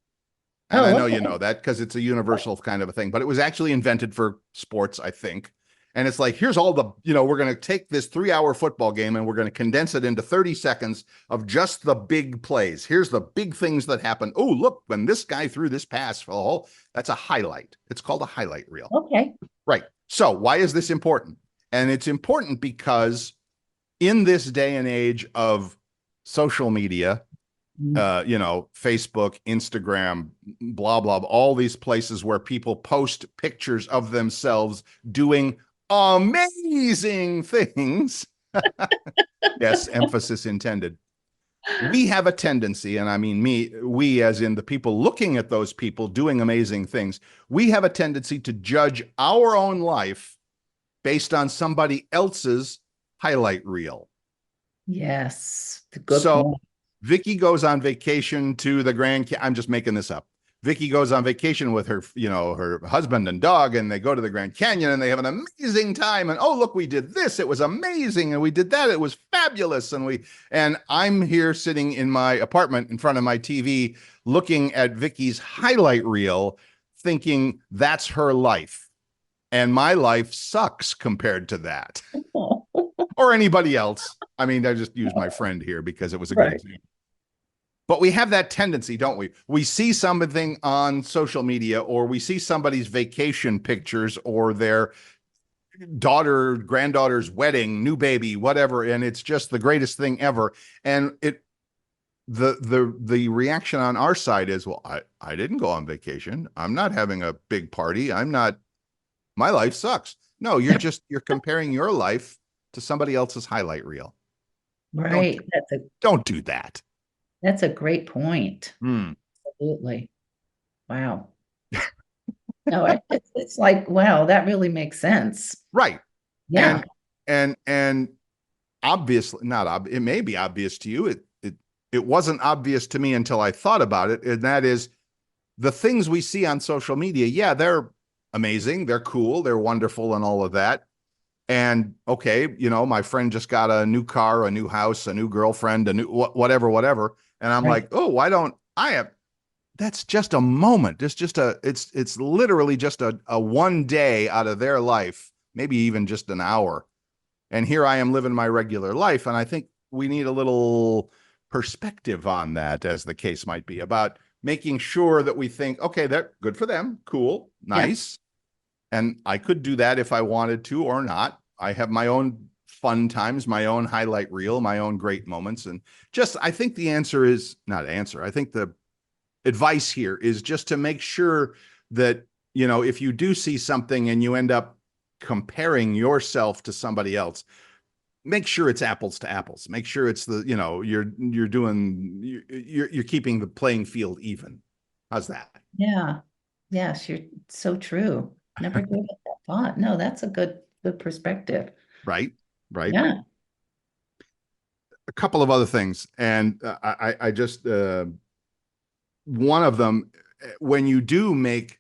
And I Oh, know you okay. know that because it's a universal kind of a thing, but it was actually invented for sports, I think. And it's like, here's all the, we're going to take this 3-hour football game and we're going to condense it into 30 seconds of just the big plays. Here's the big things that happen. Oh, look, when this guy threw this pass for the whole, that's a highlight. It's called a highlight reel. Okay. Right. So why is this important? And it's important because in this day and age of social media, Facebook, Instagram, blah, blah, blah, all these places where people post pictures of themselves doing amazing things. Yes, emphasis intended. We have a tendency, and I mean we as in the people looking at those people doing amazing things, we have a tendency to judge our own life based on somebody else's highlight reel. Yes. Good So point. Vicki goes on vacation to the I'm just making this up. Vicki goes on vacation with her, her husband and dog, and they go to the Grand Canyon and they have an amazing time. And oh, look, we did this. It was amazing. And we did that. It was fabulous. And I'm here sitting in my apartment in front of my TV, looking at Vicki's highlight reel, thinking that's her life. And my life sucks compared to that or anybody else. I mean, I just used my friend here because it was a good Right. example. But we have that tendency, don't we? We see something on social media, or we see somebody's vacation pictures or their granddaughter's wedding, new baby, whatever, and it's just the greatest thing ever. And the reaction on our side is, well, I didn't go on vacation. I'm not having a big party. My life sucks. No, you're comparing your life to somebody else's highlight reel. Right. Don't do that. That's a great point. Hmm. Absolutely. Wow. No, it's like, wow, that really makes sense. Right. Yeah. And obviously it may be obvious to you. It wasn't obvious to me until I thought about it. And that is the things we see on social media. Yeah, they're amazing. They're cool. They're wonderful and all of that. And okay, my friend just got a new car, a new house, a new girlfriend, a new whatever. And I'm Right. like, oh, why don't I have? That's just a moment. It's literally just a one day out of their life, maybe even just an hour. And here I am living my regular life. And I think we need a little perspective on that, as the case might be, about making sure that we think, okay, they're good for them. Cool. Yeah. Nice. And I could do that if I wanted to or not. I have my own fun times, my own highlight reel, my own great moments. And I think the answer is not answer. I think the advice here is just to make sure that, if you do see something and you end up comparing yourself to somebody else, make sure it's apples to apples. Make sure it's you're keeping the playing field even. How's that? Yeah. Yes, you're so true. Never gave it that thought. No, that's a good perspective. Right. Right. Yeah. A couple of other things. And I just, one of them, when you do make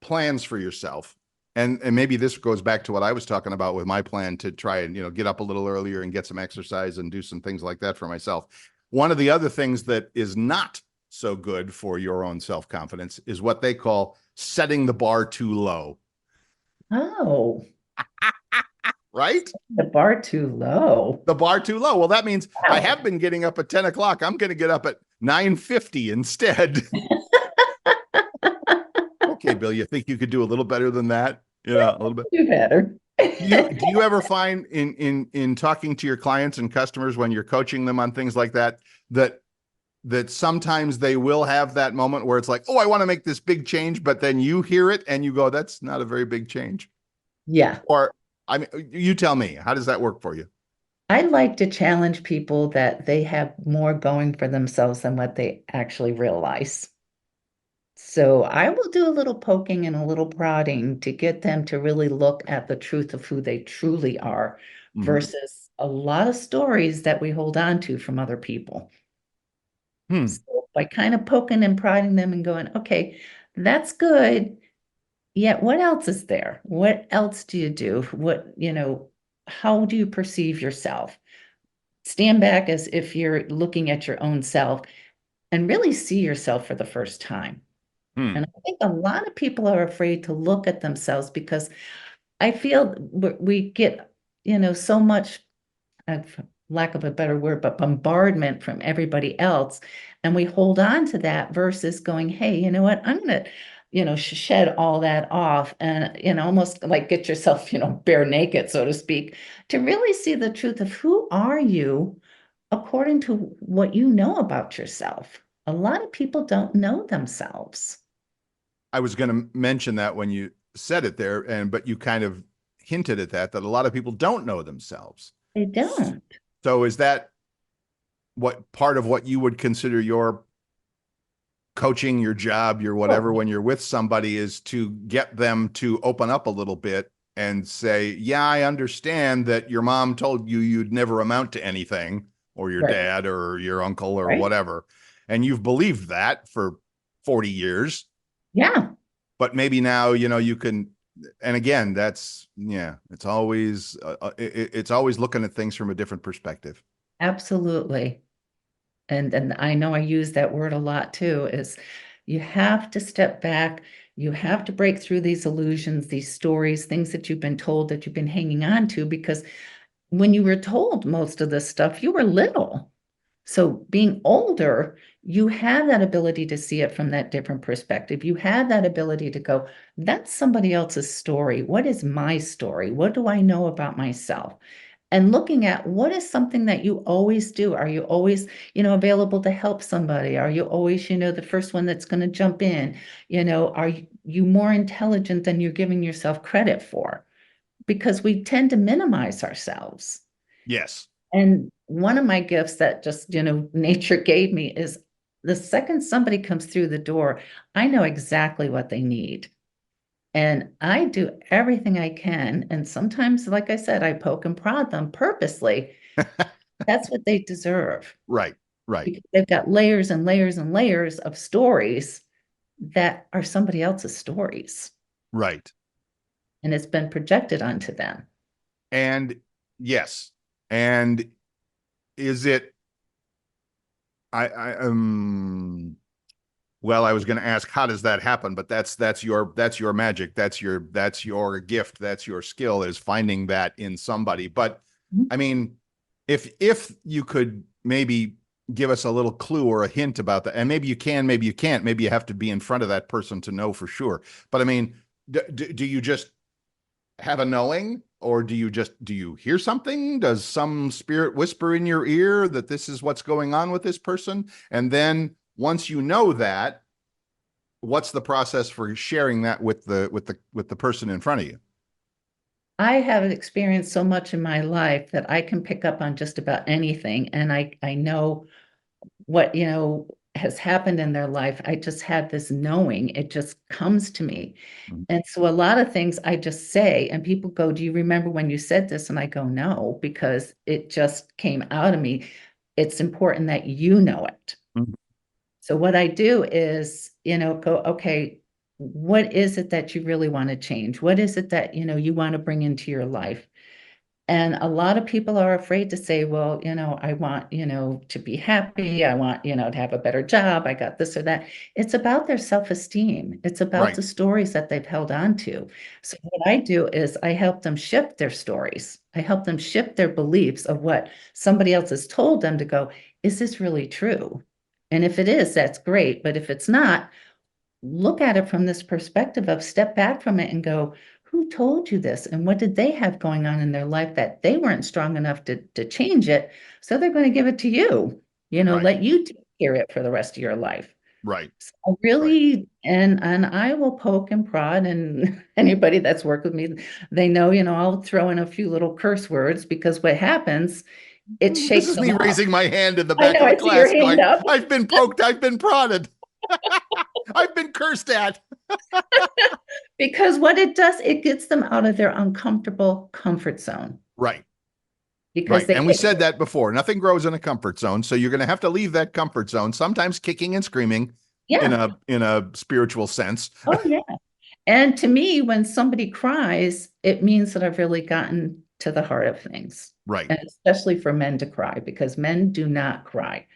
plans for yourself, and maybe this goes back to what I was talking about with my plan to try and, get up a little earlier and get some exercise and do some things like that for myself. One of the other things that is not so good for your own self-confidence is what they call setting the bar too low. Oh, Right? the bar too low. The bar too low. Well, that means I have been getting up at 10 o'clock. I'm going to get up at 9:50 instead. Okay, Bill, you think you could do a little better than that? You know, a little bit. Do better. Do you ever find in talking to your clients and customers when you're coaching them on things like that, that sometimes they will have that moment where it's like, oh, I want to make this big change, but then you hear it and you go, that's not a very big change? Yeah. Or, I mean, you tell me, how does that work for you? I like to challenge people that they have more going for themselves than what they actually realize. So I will do a little poking and a little prodding to get them to really look at the truth of who they truly are Mhm. versus a lot of stories that we hold on to from other people. Hmm. So by kind of poking and prodding them and going, okay, that's good. Yet what else is there? What else do you do? How do you perceive yourself? Stand back as if you're looking at your own self and really see yourself for the first time. Hmm. And I think a lot of people are afraid to look at themselves because I feel we get, so much, lack of a better word, but bombardment from everybody else. And we hold on to that versus going, hey, you know what? I'm going to, shed all that off and, almost like get yourself, bare naked, so to speak, to really see the truth of who are you according to what you know about yourself. A lot of people don't know themselves. I was going to mention that when you said it there, but you kind of hinted at that a lot of people don't know themselves. They don't. So is that what part of what you would consider your coaching, your job, your whatever, Oh, when you're with somebody, is to get them to open up a little bit and say, yeah, I understand that your mom told you you'd never amount to anything, or your right, dad or your uncle or right. whatever, and you've believed that for 40 years, Yeah, but maybe now, you can. And again, that's, yeah, it's always looking at things from a different perspective. absolutely. And I know I use that word a lot too, is you have to step back, you have to break through these illusions, these stories, things that you've been told that you've been hanging on to, because when you were told most of this stuff, you were little. So being older, you have that ability to see it from that different perspective. You have that ability to go, that's somebody else's story. What is my story? What do I know about myself? And looking at what is something that you always do. Are you always, available to help somebody? Are you always, the first one that's going to jump in? Are you more intelligent than you're giving yourself credit for? Because we tend to minimize ourselves. Yes. And one of my gifts that just, nature gave me is the second somebody comes through the door, I know exactly what they need. And I do everything I can. And sometimes, like I said, I poke and prod them purposely. That's what they deserve Right. Right. because they've got layers and layers and layers of stories that are somebody else's stories. Right. And it's been projected onto them. And yes. And is it, well, I was going to ask, how does that happen? But that's your magic. That's your gift. That's your skill, is finding that in somebody. But Mhm. I mean, if you could maybe give us a little clue or a hint about that, and maybe you can, maybe you can't, maybe you have to be in front of that person to know for sure. But I mean, do you just have a knowing, or do you hear something? Does some spirit whisper in your ear that this is what's going on with this person? And then once you know that, what's the process for sharing that with the person in front of you? I have experienced so much in my life that I can pick up on just about anything. And I know what, has happened in their life. I just have this knowing. It just comes to me. And so a lot of things I just say, and people go, do you remember when you said this? And I go, no, because it just came out of me. It's important that you know it. Mhm. So what I do is, go, okay, what is it that you really want to change? What is it that, you want to bring into your life? And a lot of people are afraid to say, well, I want, to be happy. I want, to have a better job. I got this or that. It's about their self-esteem. It's about Right, the stories that they've held on to. So what I do is I help them shift their stories. I help them shift their beliefs of what somebody else has told them to go, is this really true? And if it is, that's great. But if it's not, look at it from this perspective of step back from it and go, who told you this? And what did they have going on in their life that they weren't strong enough to change it? So they're going to give it to you, Right. let you take care of it for the rest of your life. Right. So I Right. really, and I will poke and prod, and anybody that's worked with me, they know, I'll throw in a few little curse words because what happens, it This shakes is them me up. raising my hand in the I back know, of the I see your class hand going, up. I've been poked, I've been prodded, I've been cursed at. Because what it does, it gets them out of their uncomfortable comfort zone Right. because Right. they And we get, said that before. Nothing grows in a comfort zone. So you're going to have to leave that comfort zone, sometimes kicking and screaming in yeah, a spiritual sense. oh yeah. And to me, when somebody cries, it means that I've really gotten to the heart of things. Right. And especially for men to cry, because men do not cry.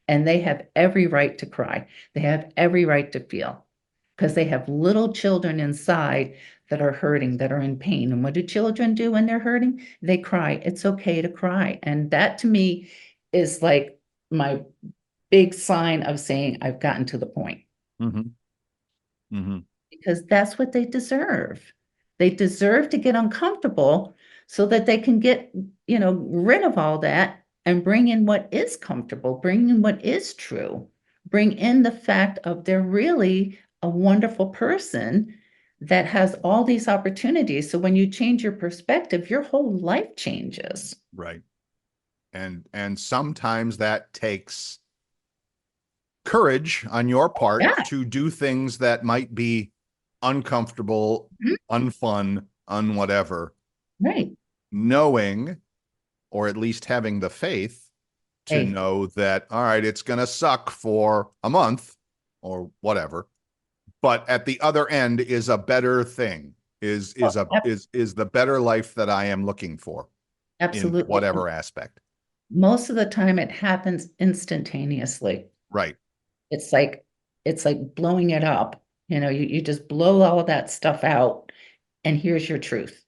And they have every right to cry. They have every right to feel because they have little children inside that are hurting, that are in pain. And what do children do when they're hurting? They cry. It's okay to cry. And that to me is like my big sign of saying I've gotten to the point Mm-hmm. Mm-hmm. because that's what they deserve. They deserve to get uncomfortable so that they can get, rid of all that and bring in what is comfortable, bring in what is true, bring in the fact of they're really a wonderful person that has all these opportunities. So when you change your perspective, your whole life changes. Right. And sometimes that takes courage on your part Yeah. to do things that might be uncomfortable, Mhm. unfun, unwhatever, Right. knowing or at least having the faith to Faith. know that, all right, it's going to suck for a month or whatever, but at the other end is a better thing, Oh, is the better life that I am looking for in absolutely. And whatever aspect. most of the time it happens instantaneously. Right. It's like it's like blowing it up. You just blow all of that stuff out and here's your truth.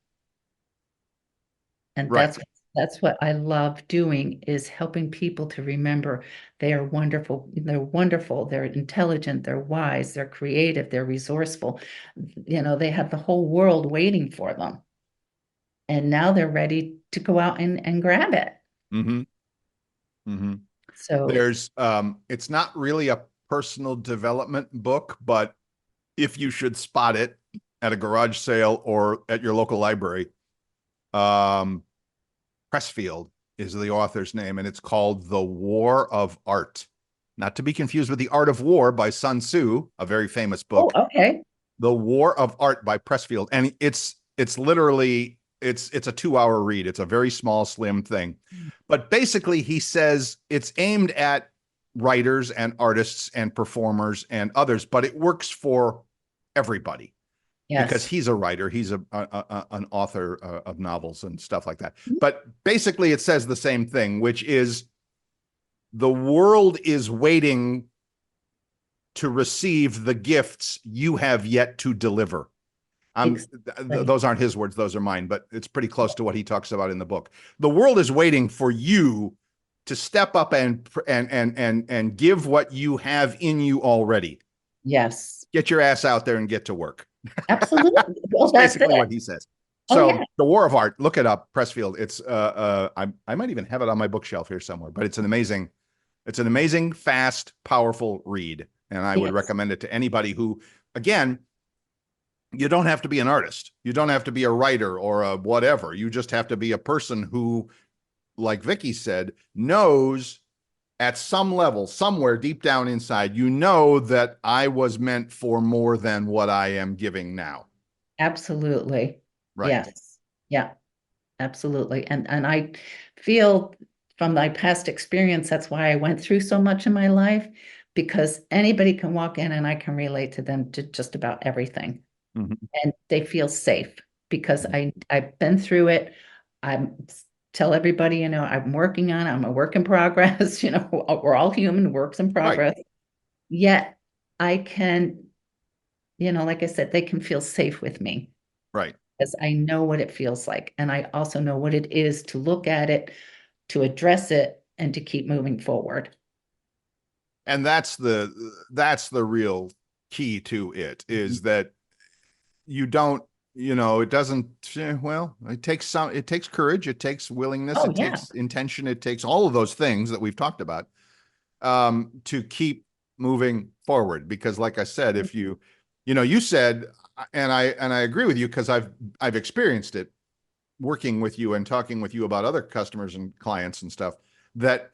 And Right. that's what I love doing is helping people to remember they are wonderful. They're wonderful. They're intelligent. They're wise. They're creative. They're resourceful. They have the whole world waiting for them. And now they're ready to go out and grab it. Mm-hmm. Mm-hmm. So There's it's not really a personal development book, but if you should spot it at a garage sale or at your local library, um, Pressfield is the author's name, and it's called The War of Art. Not to be confused with The Art of War by Sun Tzu, a very famous oh, book. okay. The War of Art by Pressfield. And it's literally it's a 2-hour read. It's a very small, slim thing. But basically, he says it's aimed at writers and artists and performers and others, but it works for everybody because Yes. he's a writer. He's an author of novels and stuff like that. But basically, it says the same thing, which is the world is waiting to receive the gifts you have yet to deliver. Exactly. Those aren't his words; those are mine. But it's pretty close to what he talks about in the book. The world is waiting for you to step up and give what you have in you already. Yes. Get your ass out there and get to work. Absolutely. Well, That's that's basically it. what he says. Oh So yeah. the War of Art, look it up, Pressfield. It's I might even have it on my bookshelf here somewhere, but it's an amazing, fast, powerful read. And I would Yes. recommend it to anybody who, again, you don't have to be an artist. You don't have to be a writer or a whatever. You just have to be a person who, like Vicki said, knows at some level, somewhere deep down inside, you know that I was meant for more than what I am giving now. Absolutely. Right. Yes. Yeah, absolutely. And I feel from my past experience, that's why I went through so much in my life, because anybody can walk in and I can relate to them to just about everything. Mhm. And they feel safe because Mhm. I've been through it. I'm tell everybody, I'm working on it. I'm a work in progress. We're all human works in Right. progress. Yet I can, like I said, they can feel safe with me Right. because I know what it feels like. And I also know what it is to look at it, to address it, and to keep moving forward. And that's the real key to it, Mhm. is that you don't, it doesn't, well, it takes courage, it takes willingness, Oh, it yeah. takes intention, it takes all of those things that we've talked about, to keep moving forward. Because like I said, if you said, and I agree with you, because I've experienced it working with you and talking with you about other customers and clients and stuff, that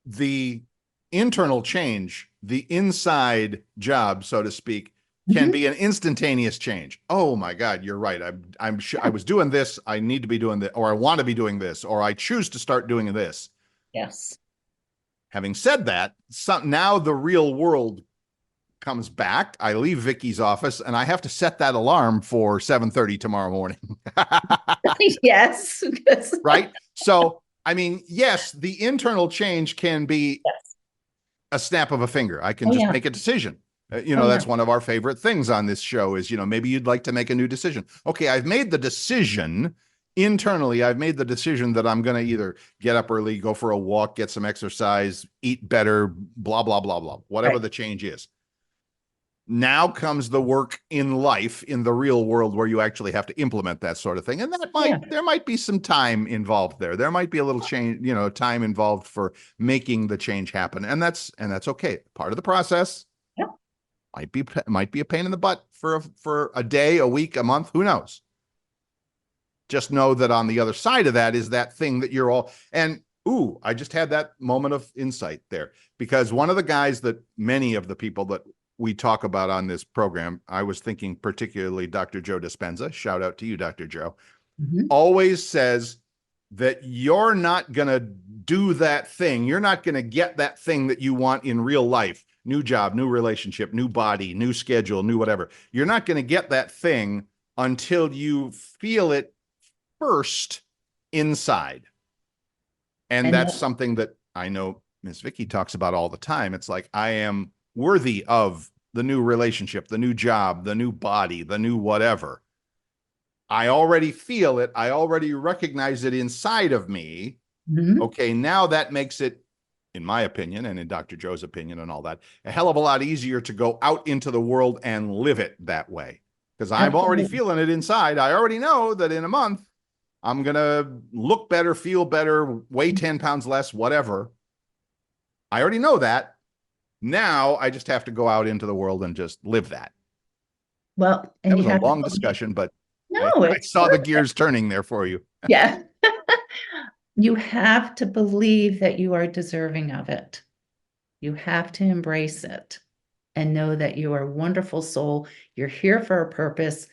the internal change, the inside job, so to speak, can Mhm. be an instantaneous change. Oh my God, you're right. I was doing this. I need to be doing this, or I want to be doing this, or I choose to start doing this. Yes. Having said that, now the real world comes back. I leave Vicky's office and I have to set that alarm for 7:30 tomorrow morning. Yes. Right? So, I mean, yes, the internal change can be Yes. a snap of a finger. I can Oh, just yeah. make a decision. Oh, yeah. That's one of our favorite things on this show is, maybe you'd like to make a new decision. Okay, I've made the decision internally. I've made the decision that I'm going to either get up early, go for a walk, get some exercise, eat better, blah, blah, blah, blah, whatever Right. the change is. Now comes the work in life, in the real world, where you actually have to implement that sort of thing. And Yeah. there might be some time involved there. There might be a little change, time involved for making the change happen. And that's okay. Part of the process. Yeah. Might be a pain in the butt for a day, a week, a month, who knows? Just know that on the other side of that is that thing that you're all, and ooh, I just had that moment of insight there, because one of the guys that many of the people that we talk about on this program, I was thinking particularly Dr. Joe Dispenza, shout out to you, Dr. Joe, Mhm. always says that you're not going to do that thing. You're not going to get that thing that you want in real life. New job, new relationship, new body, new schedule, new whatever. You're not going to get that thing until you feel it first inside. And And that's that, something that I know Miss Vicki talks about all the time. It's like, I am worthy of the new relationship, the new job, the new body, the new whatever. I already feel it. I already recognize it inside of me. mhm. Okay, now that makes it, in my opinion, and in Dr. Joe's opinion and all that, a hell of a lot easier to go out into the world and live it that way. Because I'm already Absolutely. feeling it inside. I already know that in a month, I'm going to look better, feel better, weigh 10 pounds less, whatever. I already know that. Now I just have to go out into the world and just live that. Well, That and you was a have to long believe. discussion, but No, I it's saw the gears turning there for you. yeah. You have to believe that you are deserving of it. You have to embrace it and know that you are a wonderful soul. You're here for a purpose.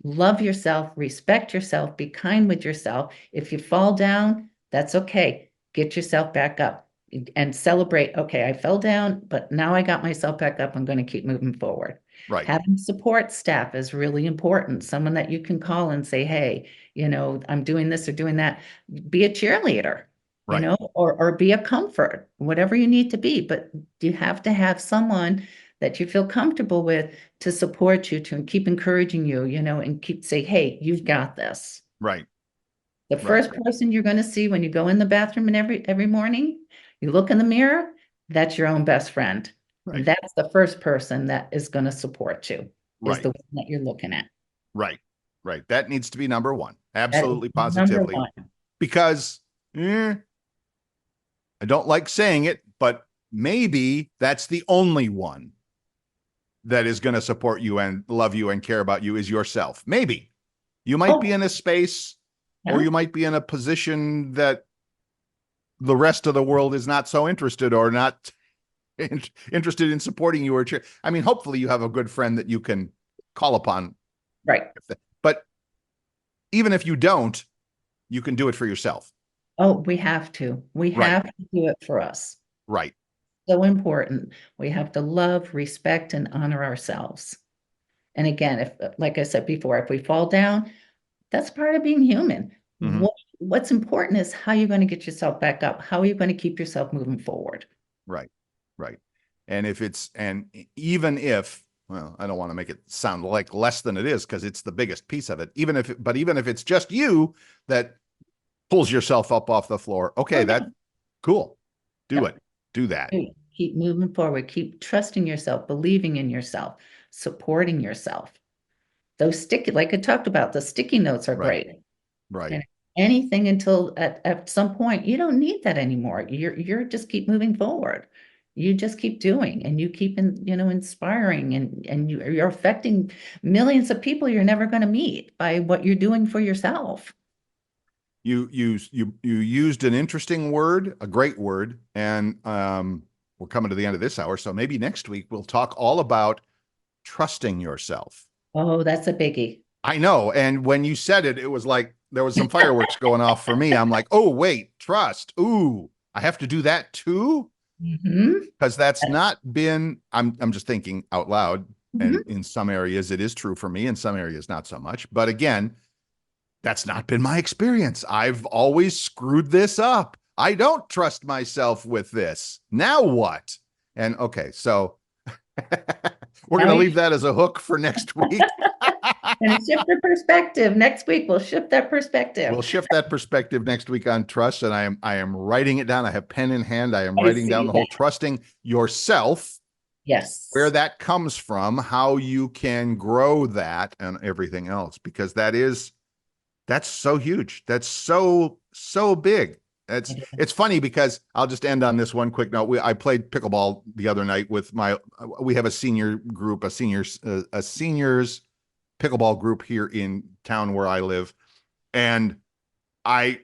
Love yourself, respect yourself, be kind with yourself. If you fall down, that's okay. Get yourself back up and celebrate. Okay, I fell down, but now I got myself back up. I'm going to keep moving forward. Right, Having support staff is really important. Someone that you can call and say, hey, I'm doing this or doing that. Be a cheerleader, right, or be a comfort, whatever you need to be. But you have to have someone that you feel comfortable with to support you, to keep encouraging you, and keep say, hey, you've got this. right, The right, first person you're going to see when you go in the bathroom and every morning, you look in the mirror, that's your own best friend. right, That's the first person that is going to support you, is right, the one that you're looking at. right, right. That needs to be number one. That is Absolutely, number positively. one. Because I don't like saying it, but maybe that's the only one that is going to support you and love you and care about you is yourself. Maybe you might be Oh, in a space, or yeah, you might be in a position that the rest of the world is not so interested, or not interested in supporting you, or cheer. I mean, hopefully you have a good friend that you can call upon. right. But even if you don't, you can do it for yourself. Oh, we have to. We Right, have to do it for us. right, So important. We have to love, respect, and honor ourselves. And again, if, like I said before, if we fall down, that's part of being human. hmm What's important is how you're going to get yourself back up. How are you going to keep yourself moving forward? right, right. And even if, well, I don't want to make it sound like less than it is, because it's the biggest piece of it. Even if it's just you that pulls yourself up off the floor, Oh, okay, yeah. that cool. Do Yep. it. Do that. Keep moving forward. Keep trusting yourself, believing in yourself. supporting yourself. Those sticky, like I talked about, the sticky notes are Right. great. Right. And anything until at some point, you don't need that anymore. You're just keep moving forward. You just keep doing and you keep inspiring and you're affecting millions of people you're never going to meet by what you're doing for yourself. You used an interesting word, a great word, and we're coming to the end of this hour, so maybe next week we'll talk all about trusting yourself. Oh, that's a biggie. I know, and when you said it, it was like there was some fireworks going off for me. I'm like, oh wait, trust. Ooh, I have to do that too, Hmm. because that's not been. I'm just thinking out loud, and in some areas it is true for me, in some areas not so much. But again, that's not been my experience. I've always screwed this up. I don't trust myself with this. Now what? And okay, so we're going Now to you leave that as a hook for next week. and shift the perspective. Next week we'll shift that We'll perspective. shift that perspective next week on trust, and I am writing it down. I have pen in hand. I am I writing down see the whole that. trusting yourself, where Yes. that comes from, how you can grow that, and everything else, because that's so huge. That's so big. It's funny because I'll just end on this one quick note. I played pickleball the other night with we have a senior group, a seniors pickleball group here in town where I live. And I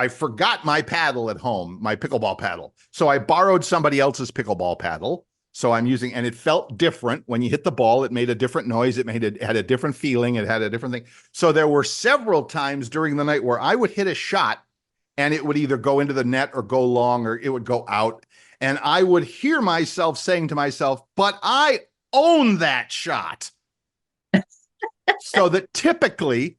forgot my paddle at home, my pickleball paddle. So I borrowed somebody else's pickleball paddle. So I'm using, and it felt different when you hit the ball. It made a different noise. Had a different feeling. It had a different thing. So there were several times during the night where I would hit a shot and it would either go into the net or go long or it would go out. And I would hear myself saying to myself, but I own that shot. So that typically,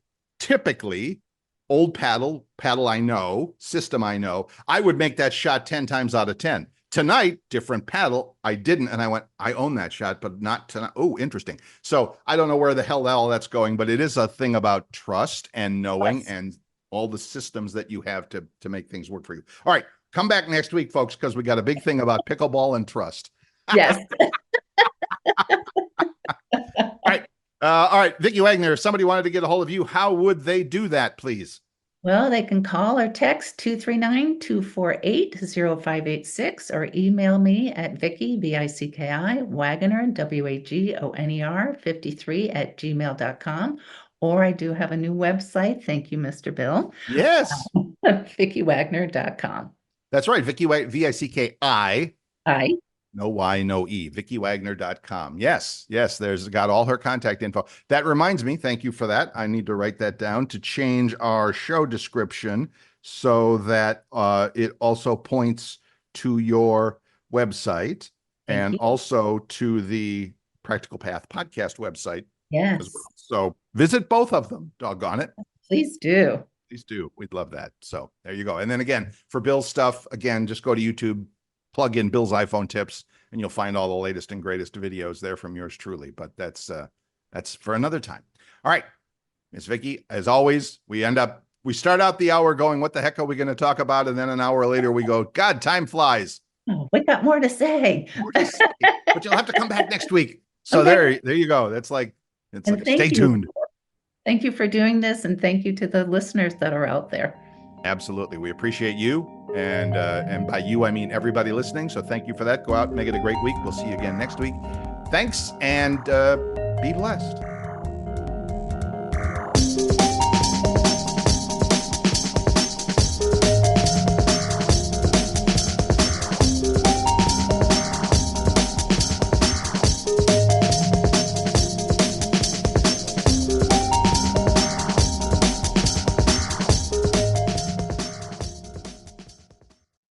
old paddle I know, system I know, I would make that shot 10 times out of 10. Tonight, different paddle, I didn't. And I went, I own that shot, but not tonight. Oh, interesting. So I don't know where the hell all that's going, but it is a thing about trust and knowing Yes. and all the systems that you have to make things work for you. All right, come back next week, folks, because we got a big thing about pickleball and trust. Yes. All right, Vicki Wagoner, if somebody wanted to get a hold of you, how would they do that, please? Well, they can call or text 239-248-0586 or email me at Vicki, Vicki, Wagoner, Wagoner, 53 @gmail.com. Or I do have a new website. Thank you, Mr. Bill. Yes, VickiWagoner.com. that's right. Vicki, Vicki. Hi. No Y, no E, VickiWagoner.com. Yes, there's got all her contact info. That reminds me, thank you for that. I need to write that down to change our show description so that it also points to your website Thank and you. also to the Practical Path podcast website as Yes, well. So visit both of them, doggone it. please do. Please do. We'd love that. So there you go. And then again, for Bill's stuff, again, just go to YouTube, plug in Bill's iPhone tips, and you'll find all the latest and greatest videos there from yours truly. But that's for another time. All right, Miss Vicki, as always, we start out the hour going, what the heck are we going to talk about? And then an hour later we go, God, time flies. Oh, we got more to say. More to say. But you'll have to come back next week. So Okay. there you go. It's like And stay tuned. Thank you for doing this, and thank you to the listeners that are out there. Absolutely. We appreciate you. And by you, I mean everybody listening. So thank you for that. Go out, make it a great week. We'll see you again next week. Thanks, and be blessed.